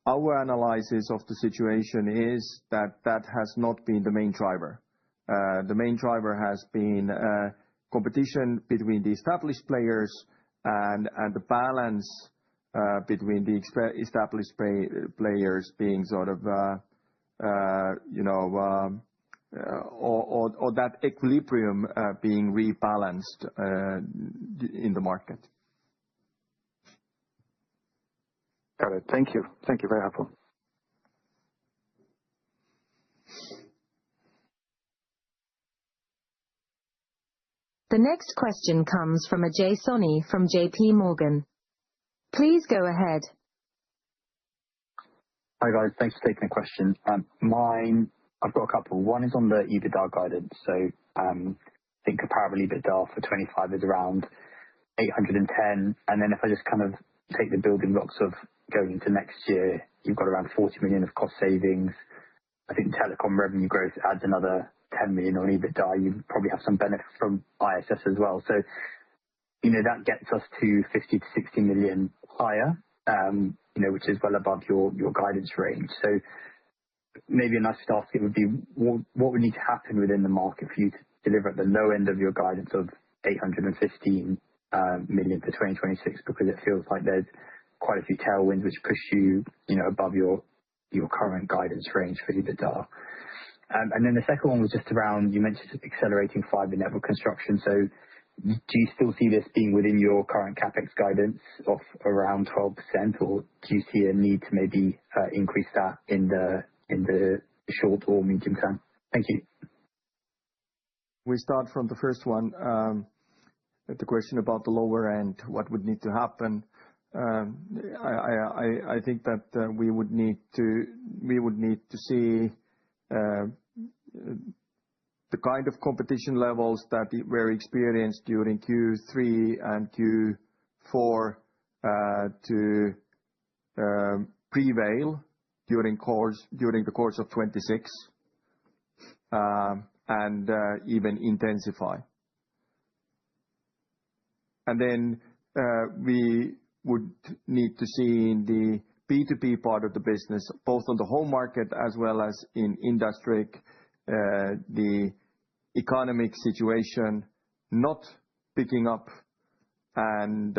our analysis of the situation is that has not been the main driver. The main driver has been competition between the established players and the balance between the established players being sort of, or that equilibrium being rebalanced in the market. Got it. Thank you. Thank you. Very helpful. The next question comes from Ajay Soni from JP Morgan. Please go ahead. Hi, guys. Thanks for taking the question. I've got a couple. One is on the EBITDA guidance. So I think comparable EBITDA for 25 is around 810. And then if I just kind of take the building blocks of going into next year, you've got around 40 million of cost savings. I think telecom revenue growth adds another 10 million on EBITDA. You probably have some benefit from ISS as well. So, that gets us to 50 to 60 million higher, which is well above your guidance range. So maybe a nice start it would be what would need to happen within the market for you to deliver at the low end of your guidance of 815 million for 2026, because it feels like there's quite a few tailwinds which push you, above your current guidance range for EBITDA. And then the second one was just around, you mentioned accelerating fiber network construction. So do you still see this being within your current CapEx guidance of around 12%, or do you see a need to maybe increase that in the short or medium term? Thank you. We start from the first one. The question about the lower end, what would need to happen? I think that we would need to see the kind of competition levels that were experienced during Q3 and Q4 to prevail during the course of 26 and even intensify. And then we would need to see in the B2B part of the business, both on the home market as well as in industry, the economic situation not picking up and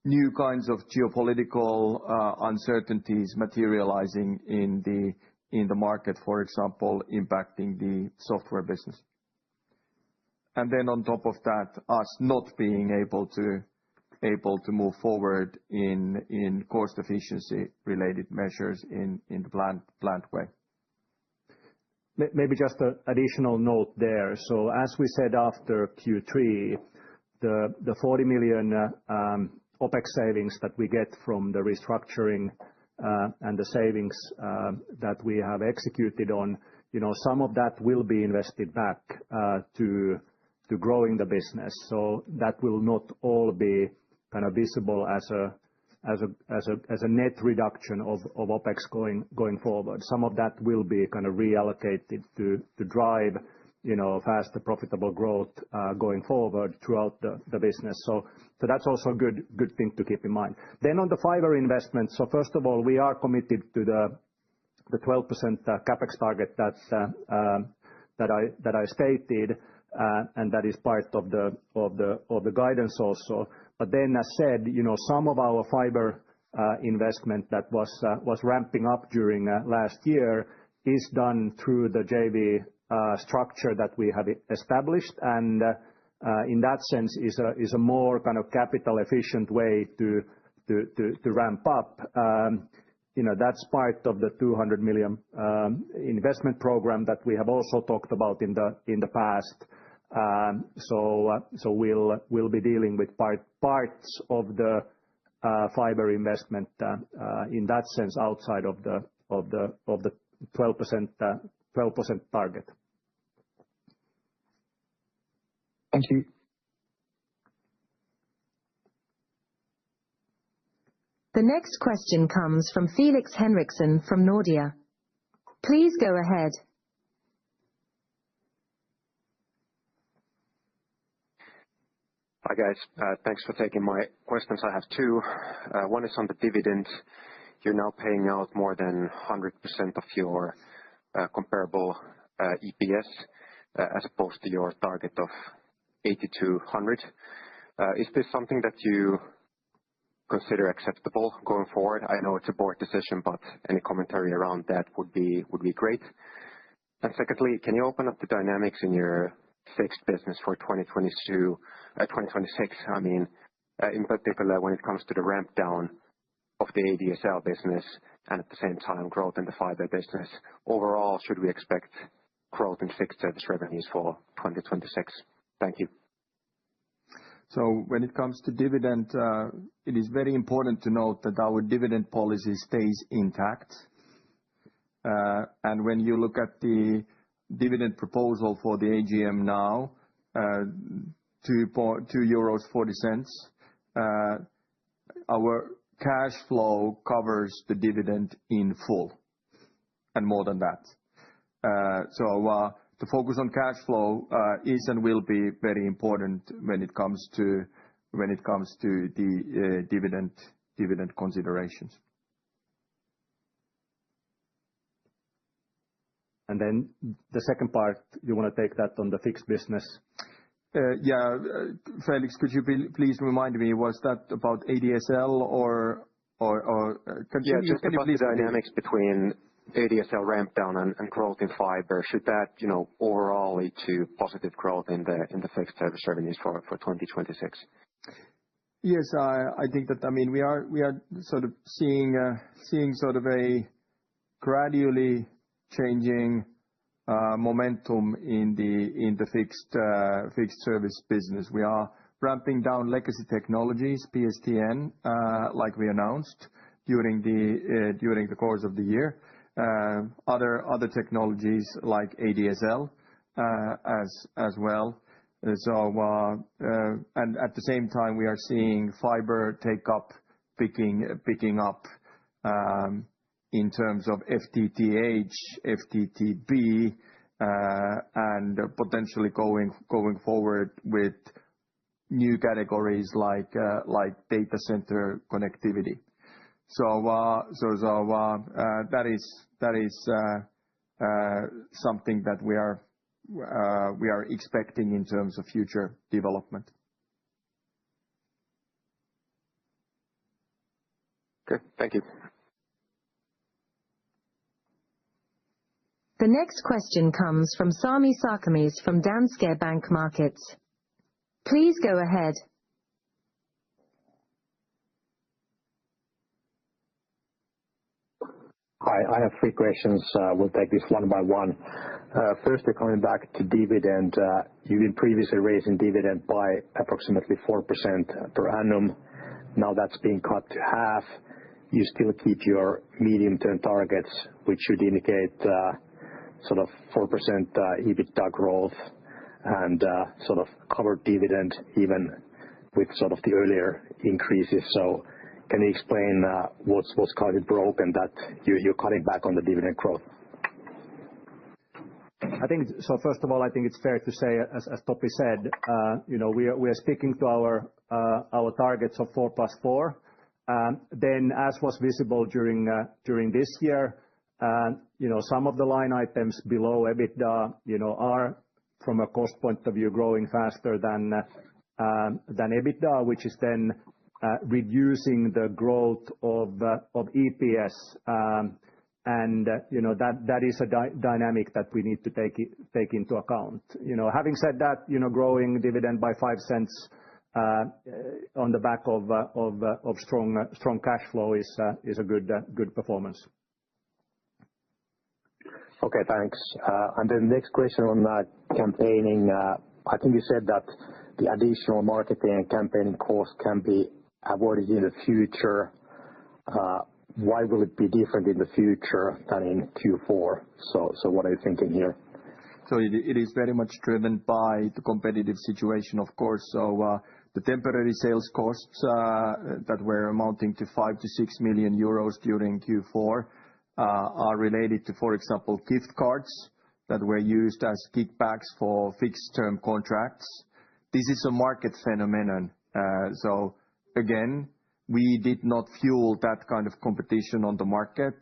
new kinds of geopolitical uncertainties materializing in the market, for example, impacting the software business. And then on top of that, us not being able to move forward in cost efficiency related measures in the planned way. Maybe just an additional note there. So as we said after Q3, the 40 million OpEx savings that we get from the restructuring and the savings that we have executed on, some of that will be invested back to growing the business. So that will not all be kind of visible as a net reduction of OpEx going forward. Some of that will be kind of reallocated to drive, faster profitable growth going forward throughout the business. So that's also a good thing to keep in mind. Then on the fiber investment, so first of all, we are committed to the 12% CapEx target that I stated, and that is part of the guidance also. But then, as said, some of our fiber investment that was ramping up during last year is done through the JV structure that we have established, and in that sense is a more kind of capital efficient way to ramp up. That's part of the 200 million investment program that we have also talked about in the past. So we'll be dealing with parts of the fiber investment in that sense outside of the 12% target. Thank you. The next question comes from Felix Henriksson from Nordea. Please go ahead. Hi, guys. Thanks for taking my questions. I have two. One is on the dividend. You're now paying out more than 100% of your comparable EPS as opposed to your target of 80 to 100. Is this something that you consider acceptable going forward? I know it's a board decision, but any commentary around that would be great. And secondly, can you open up the dynamics in your fixed business for 2026? I mean, in particular, when it comes to the ramp down of the ADSL business and at the same time growth in the fiber business. Overall, should we expect growth in fixed service revenues for 2026? Thank you. So when it comes to dividend, it is very important to note that our dividend policy stays intact. And when you look at the dividend proposal for the AGM now, 2.40 euros, our cash flow covers the dividend in full and more than that. So the focus on cash flow is and will be very important when it comes to the dividend considerations. And then the second part, you want to take that on the fixed business? Yeah, Felix, could you please remind me, was that about ADSL or can you just please about the dynamics between ADSL ramp down and growth in fiber? Should that, overall lead to positive growth in the fixed service revenues for 2026? Yes, I think that, we are sort of seeing sort of a gradually changing momentum in the fixed service business. We are ramping down legacy technologies, PSTN, like we announced during the course of the year. Other technologies like ADSL as well. So and at the same time, we are seeing fiber take up, picking up in terms of FTTH, FTTB, and potentially going forward with new categories like data center connectivity. So that is something that we are expecting in terms of future development. Okay, thank you. The next question comes from Sami Sarkamies from Danske Bank Markets. Please go ahead. Hi, I have three questions. We'll take this one by one. Firstly, coming back to dividend, you've been previously raising dividend by approximately 4% per annum. Now that's being cut to half. You still keep your medium-term targets, which should indicate sort of 4% EBITDA growth and sort of covered dividend even with sort of the earlier increases. So can you explain what's kind of broken that you're cutting back on the dividend growth? I think so. First of all, I think it's fair to say, as Topi said, we are sticking to our targets of 4 + 4. Then, as was visible during this year, some of the line items below EBITDA, are from a cost point of view growing faster than EBITDA, which is then reducing the growth of EPS. And that is a dynamic that we need to take into account. Having said that, growing dividend by 0.05 on the back of strong cash flow is a good performance. Okay, thanks. And then next question on campaigning. I think you said that the additional marketing and campaigning costs can be avoided in the future. Why will it be different in the future than in Q4? So what are you thinking here? So it is very much driven by the competitive situation, of course. So the temporary sales costs that were amounting to 5 to 6 million euros during Q4 are related to, for example, gift cards that were used as kickbacks for fixed-term contracts. This is a market phenomenon. So again, we did not fuel that kind of competition on the market.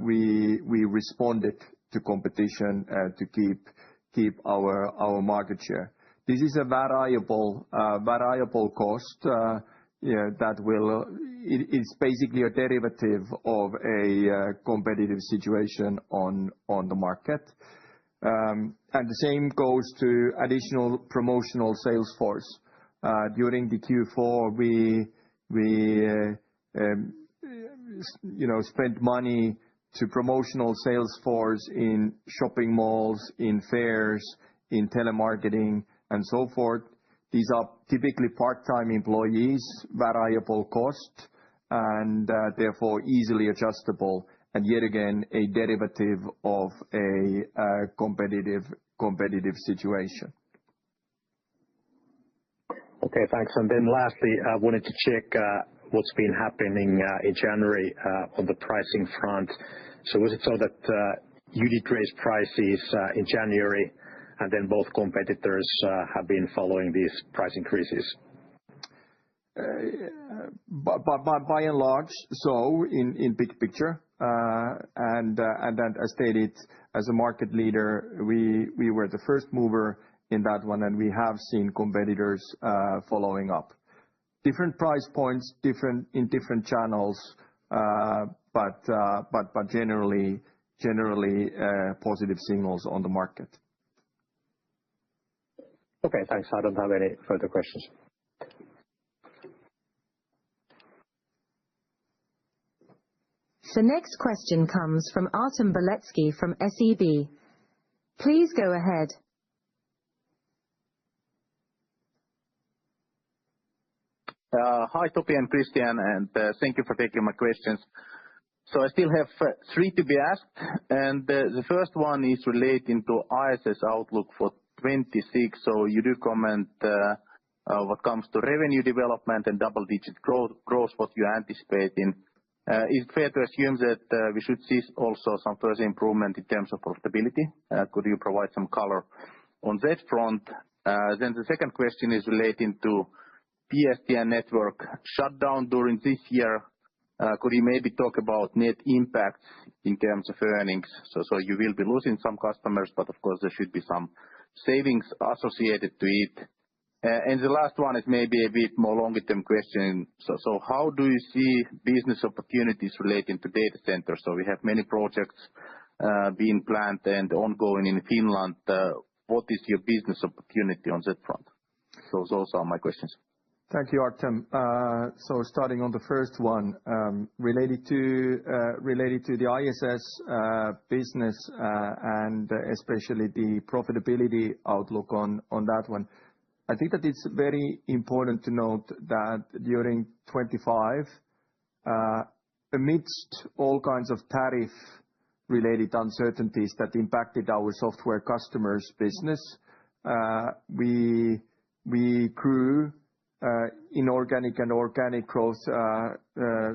We responded to competition to keep our market share. This is a variable cost that will. It's basically a derivative of a competitive situation on the market. And the same goes to additional promotional sales force. During the Q4, we spent money to promotional sales force in shopping malls, in fairs, in telemarketing, and so forth. These are typically part-time employees, variable cost, and therefore easily adjustable, and yet again, a derivative of a competitive situation. Okay, thanks. And then lastly, I wanted to check what's been happening in January on the pricing front. So was it so that you did raise prices in January, and then both competitors have been following these price increases? By and large, so in big picture, and as stated, as a market leader, we were the first mover in that one, and we have seen competitors following up. Different price points, in different channels, but generally positive signals on the market. Okay, thanks. I don't have any further questions. The next question comes from Artem Beletski from SEB. Please go ahead. Hi, Topi and Christian, and thank you for taking my questions. So I still have 3 to be asked, and the first one is relating to ISS outlook for 26. So you do comment what comes to revenue development and double-digit growth, what you anticipate in. Is it fair to assume that we should see also some further improvement in terms of profitability? Could you provide some color on that front? Then the second question is relating to PSTN network shutdown during this year. Could you maybe talk about net impacts in terms of earnings? So you will be losing some customers, but of course there should be some savings associated to it. And the last one is maybe a bit more longer-term question. So how do you see business opportunities relating to data centers? So we have many projects being planned and ongoing in Finland. What is your business opportunity on that front? So those are my questions. Thank you, Artem. So starting on the first one, related to the ISS business and especially the profitability outlook on that one. I think that it's very important to note that during 25, amidst all kinds of tariff-related uncertainties that impacted our software customers' business, we grew inorganic and organic growth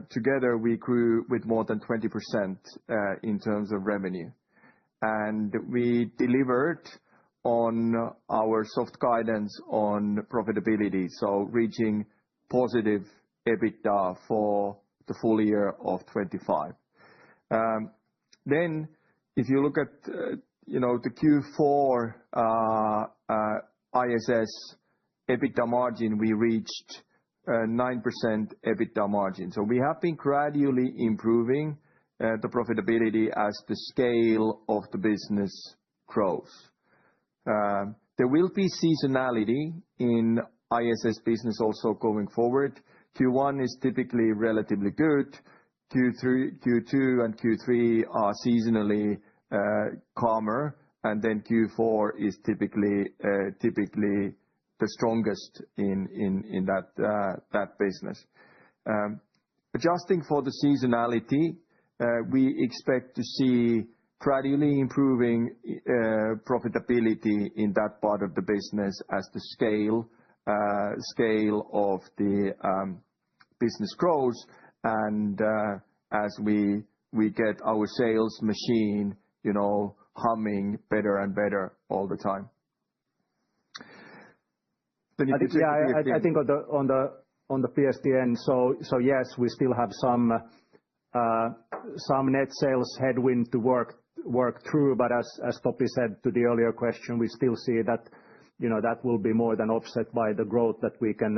together. We grew with more than 20% in terms of revenue, and we delivered on our soft guidance on profitability, so reaching positive EBITDA for the full year of 25. Then, if you look at the Q4 ISS EBITDA margin, we reached 9% EBITDA margin. So we have been gradually improving the profitability as the scale of the business grows. There will be seasonality in ISS business also going forward. Q1 is typically relatively good. Q2 and Q3 are seasonally calmer, and then Q4 is typically the strongest in that business. Adjusting for the seasonality, we expect to see gradually improving profitability in that part of the business as the scale of the business grows, and as we get our sales machine, humming better and better all the time. I think on the PSTN, so yes, we still have some net sales headwind to work through, but as Topi said to the earlier question, we still see that that will be more than offset by the growth that we can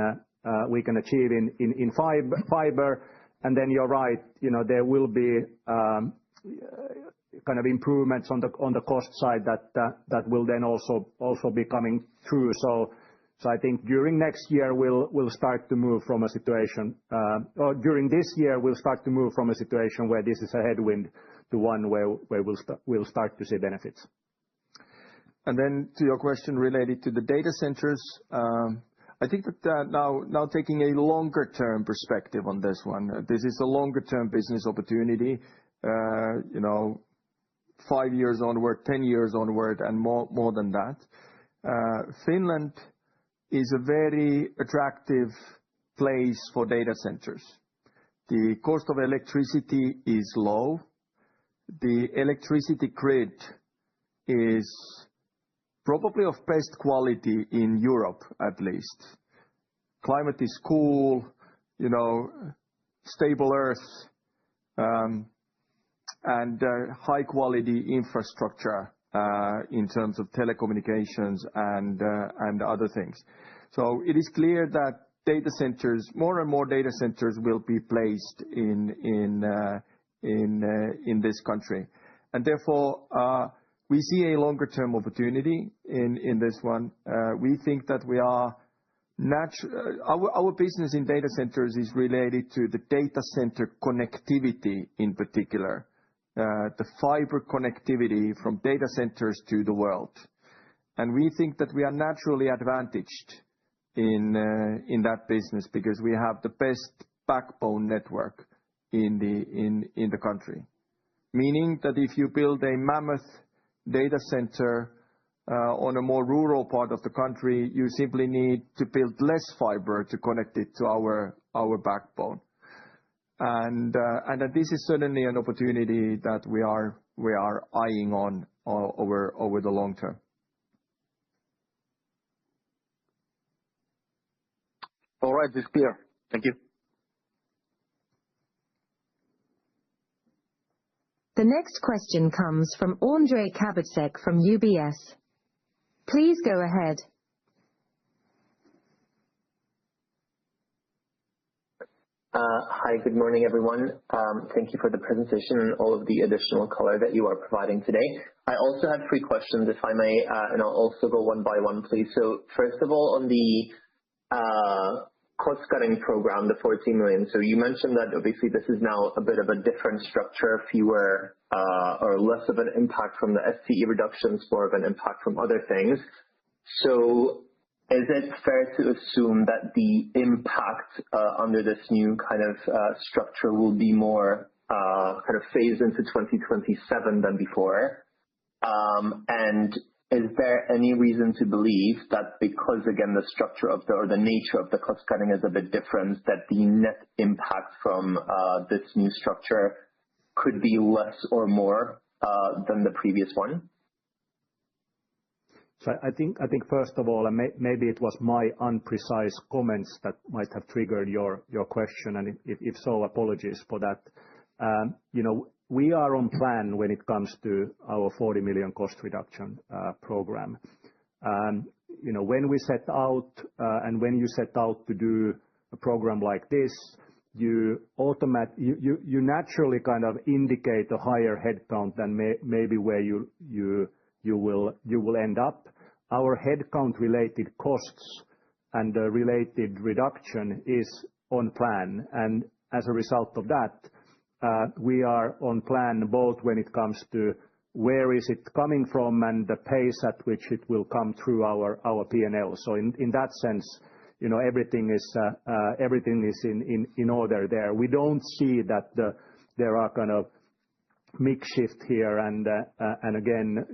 achieve in fiber. And then you're right, there will be kind of improvements on the cost side that will then also be coming through. So I think during next year we'll start to move from a situation, or during this year we'll start to move from a situation where this is a headwind to one where we'll start to see benefits. And then to your question related to the data centers, I I think that now taking a longer term perspective on this one, this is a longer term business opportunity, 5 years onward, 10 years onward, and more than that. Finland is a very attractive place for data centers. The cost of electricity is low. The electricity grid is probably of best quality in Europe, at least. Climate is cool, stable earth, and high quality infrastructure in terms of telecommunications and other things. So it is clear that data centers, more and more data centers will be placed in this country. And therefore, we see a longer term opportunity in this one. We think that we are our business in data centers is related to the data center connectivity in particular, the fiber connectivity from data centers to the world. And we think that we are naturally advantaged in that business because we have the best backbone network in the country. Meaning that if you build a mammoth data center on a more rural part of the country, you simply need to build less fiber to connect it to our backbone. And this is certainly an opportunity that we are eyeing on over the long term. All right, it's clear. Thank you. The next question comes from Ondrej Cabejsek from UBS. Please go ahead. Hi, good morning, everyone. Thank you for the presentation and all of the additional color that you are providing today. I also have 3 questions, if I may, and I'll also go one by one, please. So first of all, on the cost-cutting program, the 14 million. So you mentioned that obviously this is now a bit of a different structure, fewer or less of an impact from the FTE reductions, more of an impact from other things. So is it fair to assume that the impact under this new kind of structure will be more kind of phased into 2027 than before? And is there any reason to believe that because, again, the structure of or the nature of the cost cutting is a bit different, that the net impact from this new structure could be less or more than the previous one? So I think first of all, and maybe it was my imprecise comments that might have triggered your question, and if so, apologies for that. We are on plan when it comes to our 40 million cost reduction program. When we set out and when you set out to do a program like this, you naturally kind of indicate a higher headcount than maybe where you will end up. Our headcount related costs and the related reduction is on plan, and as a result of that, we are on plan both when it comes to where is it coming from and the pace at which it will come through our P&L. So in that sense, everything is in order there. We don't see that there are kind of mix shift here, and again,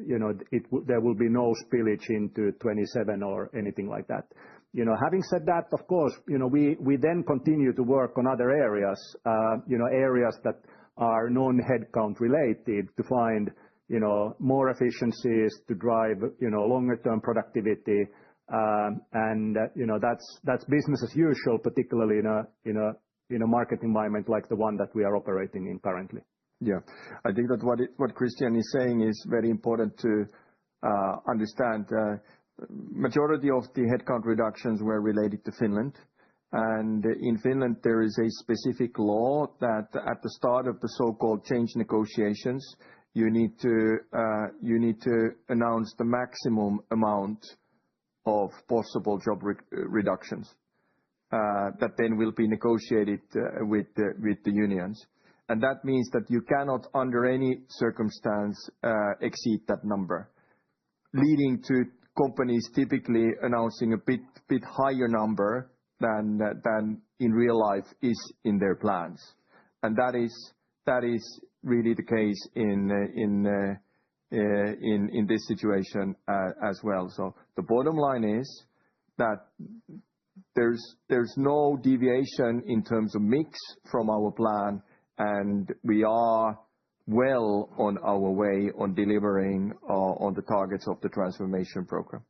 there will be no spillage into 27 or anything like that. Having said that, of course, we then continue to work on other areas, areas that are non-headcount related to find, more efficiencies to drive, longer term productivity, and that's business as usual, particularly in a market environment like the one that we are operating in currently. Yeah, I think that what Christian is saying is very important to understand. Majority of the headcount reductions were related to Finland, and in Finland there is a specific law that at the start of the so-called change negotiations, you need to announce the maximum amount of possible job reductions that then will be negotiated with the unions. And that means that you cannot, under any circumstance, exceed that number, leading to companies typically announcing a bit higher number than in real life is in their plans. And that is really the case in this situation as well. So the bottom line is that there's no deviation in terms of mix from our plan, and we are well on our way on delivering on the targets of the transformation program.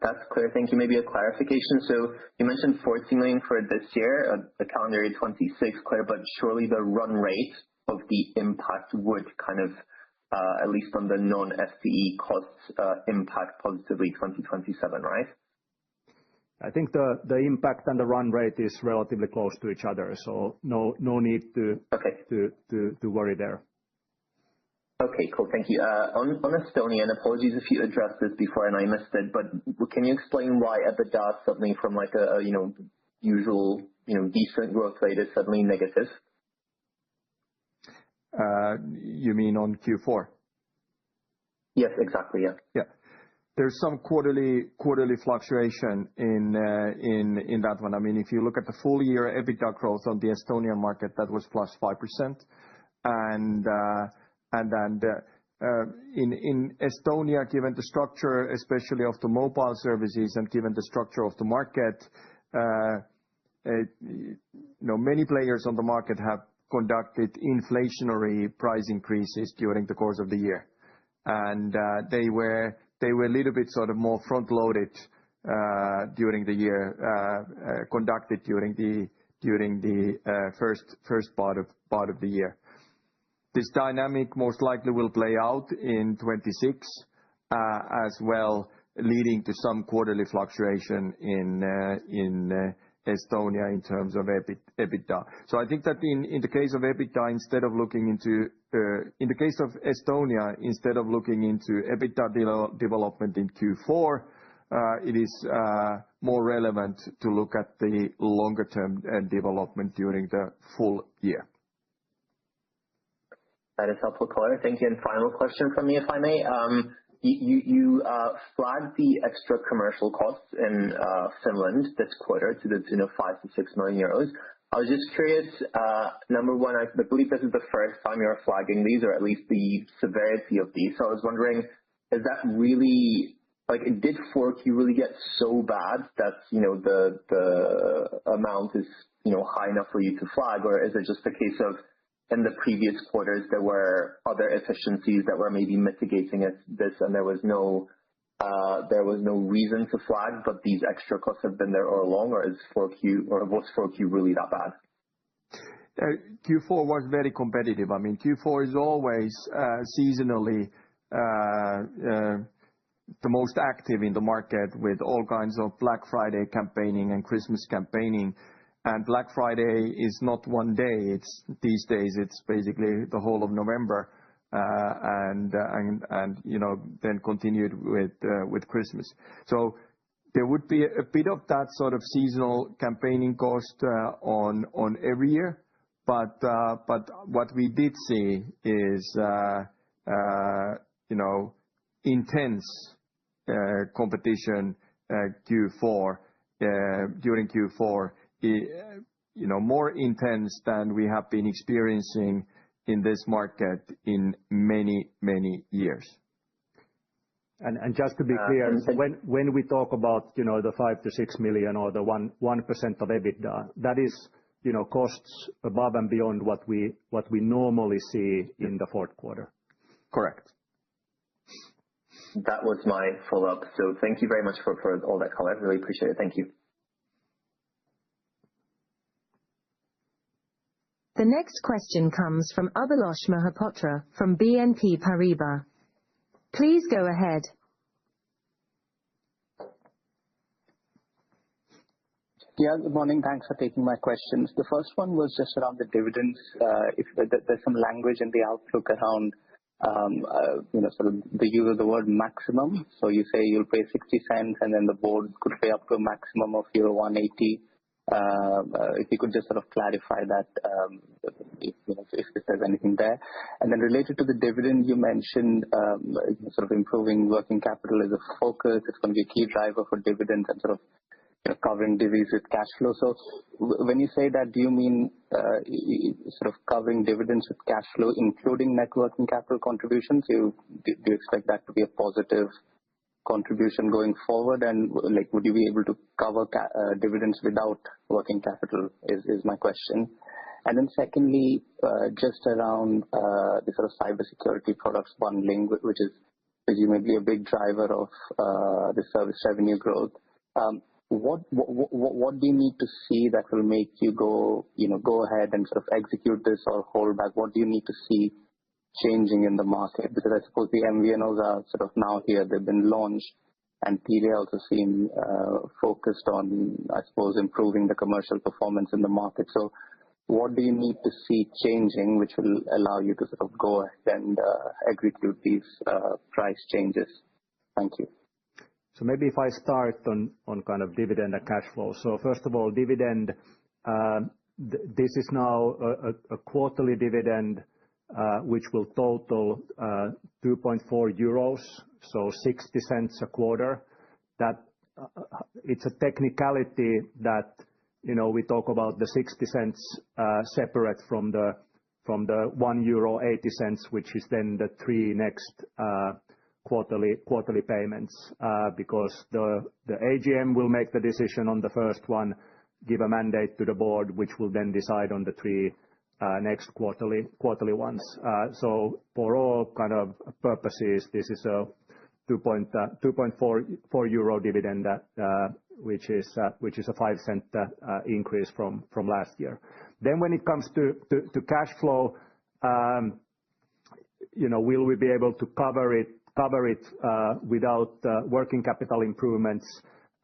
That's clear. Thank you. Maybe a clarification. So you mentioned 14 million for this year, the calendar year 26, Claire, but surely the run rate of the impact would kind of, at least on the non-FTE costs, impact positively 2027, right? I think the impact and the run rate is relatively close to each other, so no need to worry there. Okay, cool. Thank you. On Estonia, and apologies if you addressed this before and I missed it, but can you explain why EBITDA suddenly from like a usual decent growth rate is suddenly negative? You mean on Q4? Yes, exactly. Yeah. Yeah. There's some quarterly fluctuation in that one. I mean, if you look at the full year EBITDA growth on the Estonian market, that was +5%. And then in Estonia, given the structure, especially of the mobile services and given the structure of the market, many players on the market have conducted inflationary price increases during the course of the year. And they were a little bit sort of more front-loaded during the year, conducted during the first part of the year. This dynamic most likely will play out in 26 as well, leading to some quarterly fluctuation in Estonia in terms of EBITDA. So I think that in the case of EBITDA, instead of looking into in the case of Estonia, instead of looking into EBITDA development in Q4, it is more relevant to look at the longer-term development during the full year. That is helpful, Claire. Thank you. And final question from me, if I may. You flagged the extra commercial costs in Finland this quarter to the tune of 5 to 6 million euros. I was just curious, number one, I believe this is the first time you're flagging these, or at least the severity of these. So I was wondering, is that really, like, did 4Q really get so bad that, the amount is, high enough for you to flag, or is it just a case of in the previous quarters there were other efficiencies that were maybe mitigating this, and there was no reason to flag, but these extra costs have been there all along, or was 4Q really that bad? Q4 was very competitive. I mean, Q4 is always seasonally the most active in the market with all kinds of Black Friday campaigning and Christmas campaigning. And Black Friday is not one day. These days it's basically the whole of November, and then continued with Christmas. So there would be a bit of that sort of seasonal campaigning cost on every year, but what we did see is intense competition during Q4. More intense than we have been experiencing in this market in many, many years. And just to be clear, when we talk about the 5 to 6 million or the 1% of EBITDA, that is costs above and beyond what we normally see in the fourth quarter. Correct. That was my follow-up. So thank you very much for all that color. I really appreciate it. Thank you. The next question comes from Abhilash Mohapatra from BNP Paribas. Please go ahead. Yeah, good morning. Thanks for taking my questions. The first one was just around the dividends. If there's some language in the outlook around, sort of the use of the word maximum. So you say you'll pay 60 cents, and then the board could pay up to a maximum of euro 180. If you could just sort of clarify that, if there's anything there. And then related to the dividend, you mentioned sort of improving working capital as a focus. It's going to be a key driver for dividends and sort of covering divvies with cash flow. So when you say that, do you mean sort of covering dividends with cash flow, including net working capital contributions? Do you expect that to be a positive contribution going forward? And would you be able to cover dividends without working capital is my question. And then secondly, just around the sort of cybersecurity products bundling, which is presumably a big driver of the service revenue growth. What do you need to see that will make you go ahead and sort of execute this or hold back? What do you need to see changing in the market? Because I suppose the MVNOs are sort of now here, they've been launched, and Telia also seem focused on, I suppose, improving the commercial performance in the market. So what do you need to see changing which will allow you to sort of go ahead and execute these price changes? Thank you. So maybe if I start on kind of dividend and cash flow. So first of all, dividend, this is now a quarterly dividend which will total 2.4 euros, so 60 cents a quarter. That it's a technicality that we talk about the 60 cents separate from the 1 euro 80 cents, which is then the three next quarterly payments, because the AGM will make the decision on the first one, give a mandate to the board, which will then decide on the three next quarterly ones. So for all kind of purposes, this is a 2.4 euro dividend, which is a 5-cent increase from last year. Then when it comes to cash flow, will we be able to cover it without working capital improvements?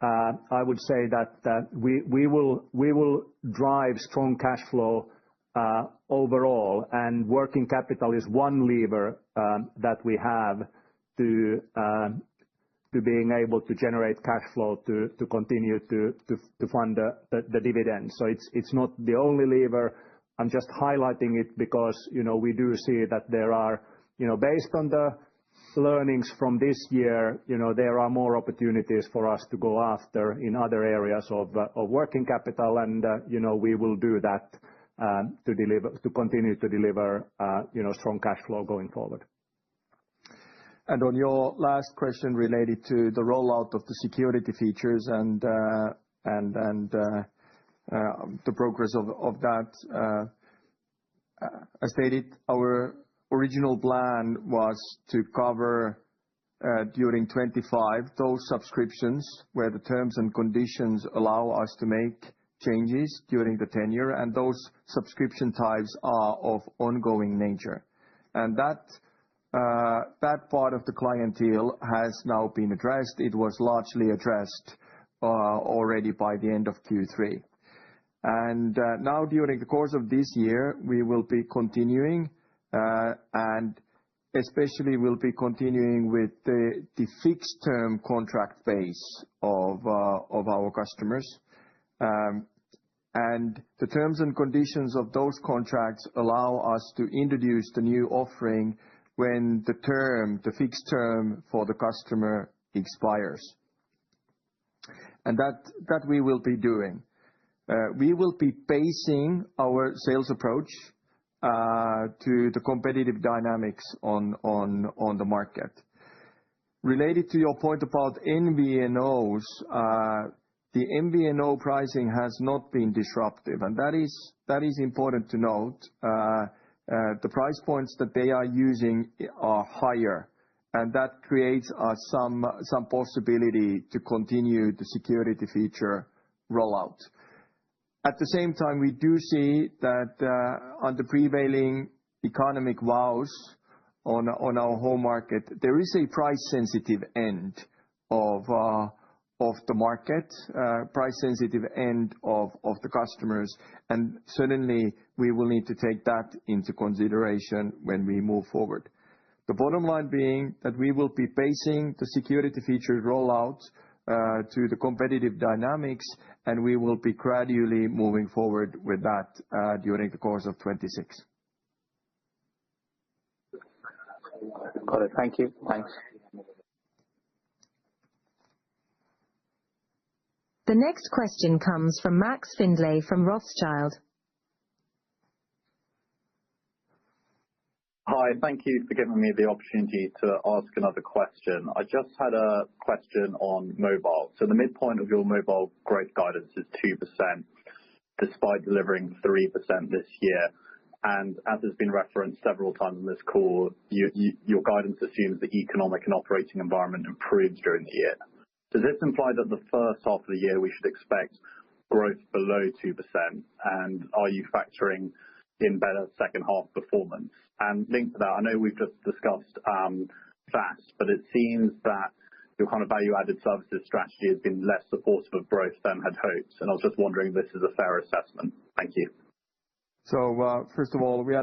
I would say that we will drive strong cash flow overall, and working capital is one lever that we have to being able to generate cash flow to continue to fund the dividend. So it's not the only lever. I'm just highlighting it because we do see that there are based on the learnings from this year, there are more opportunities for us to go after in other areas of working capital, and we will do that to continue to deliver strong cash flow going forward. And on your last question related to the rollout of the security features and the progress of that, as stated, our original plan was to cover during 25 those subscriptions where the terms and conditions allow us to make changes during the tenure, and those subscription types are of ongoing nature. And that part of the clientele has now been addressed. It was largely addressed already by the end of Q3. And now during the course of this year, we will be continuing, and especially we'll be continuing with the fixed term contract base of our customers. And the terms and conditions of those contracts allow us to introduce the new offering when the fixed term for the customer expires. And that we will be doing. We will be basing our sales approach to the competitive dynamics on the market. Related to your point about MVNOs, the MVNO pricing has not been disruptive, and that is important to note. The price points that they are using are higher, and that creates some possibility to continue the security feature rollout. At the same time, we do see that on the prevailing economic woes on our home market, there is a price-sensitive end of the market, price-sensitive end of the customers, and certainly we will need to take that into consideration when we move forward. The bottom line being that we will be basing the security feature rollout to the competitive dynamics, and we will be gradually moving forward with that during the course of 2026. Got it. Thank you. Thanks. The next question comes from Max Findlay from Rothschild. Hi, thank you for giving me the opportunity to ask another question. I just had a question on mobile. So the midpoint of your mobile growth guidance is 2%, despite delivering 3% this year. And as has been referenced several times in this call, your guidance assumes the economic and operating environment improves during the year. Does this imply that the first half of the year we should expect growth below 2%? And are you factoring in better second half performance? And linked to that, I know we've just discussed FAST, but it seems that your kind of value-added services strategy has been less supportive of growth than had hoped. And I was just wondering if this is a fair assessment. Thank you. So first of all, we are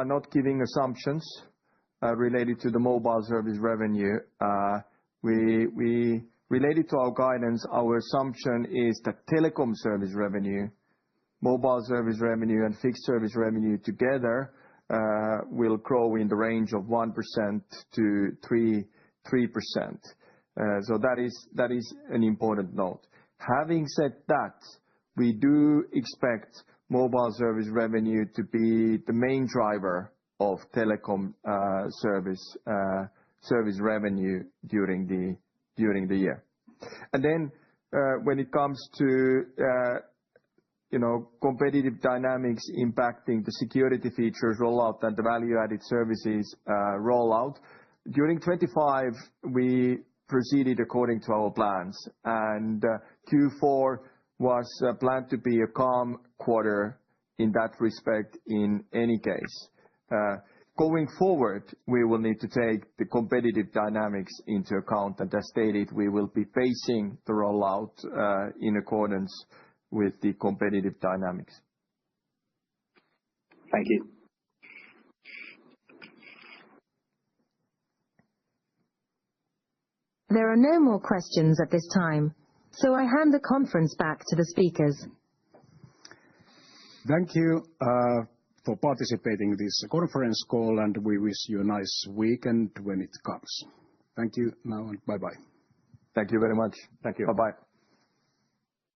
not giving assumptions related to the mobile service revenue. Related to our guidance, our assumption is that telecom service revenue, mobile service revenue, and fixed service revenue together will grow in the range of 1% to 3%. So that is an important note. Having said that, we do expect mobile service revenue to be the main driver of telecom service revenue during the year. And then when it comes to competitive dynamics impacting the security features rollout and the value-added services rollout, during 2025 we proceeded according to our plans, and Q4 was planned to be a calm quarter in that respect in any case. Going forward, we will need to take the competitive dynamics into account, and as stated, we will be pacing the rollout in accordance with the competitive dynamics. Thank you. There are no more questions at this time, so I hand the conference back to the speakers. Thank you for participating in this conference call, and we wish you a nice weekend when it comes. Thank you now, and bye-bye. Thank you very much. Thank you. Bye-bye.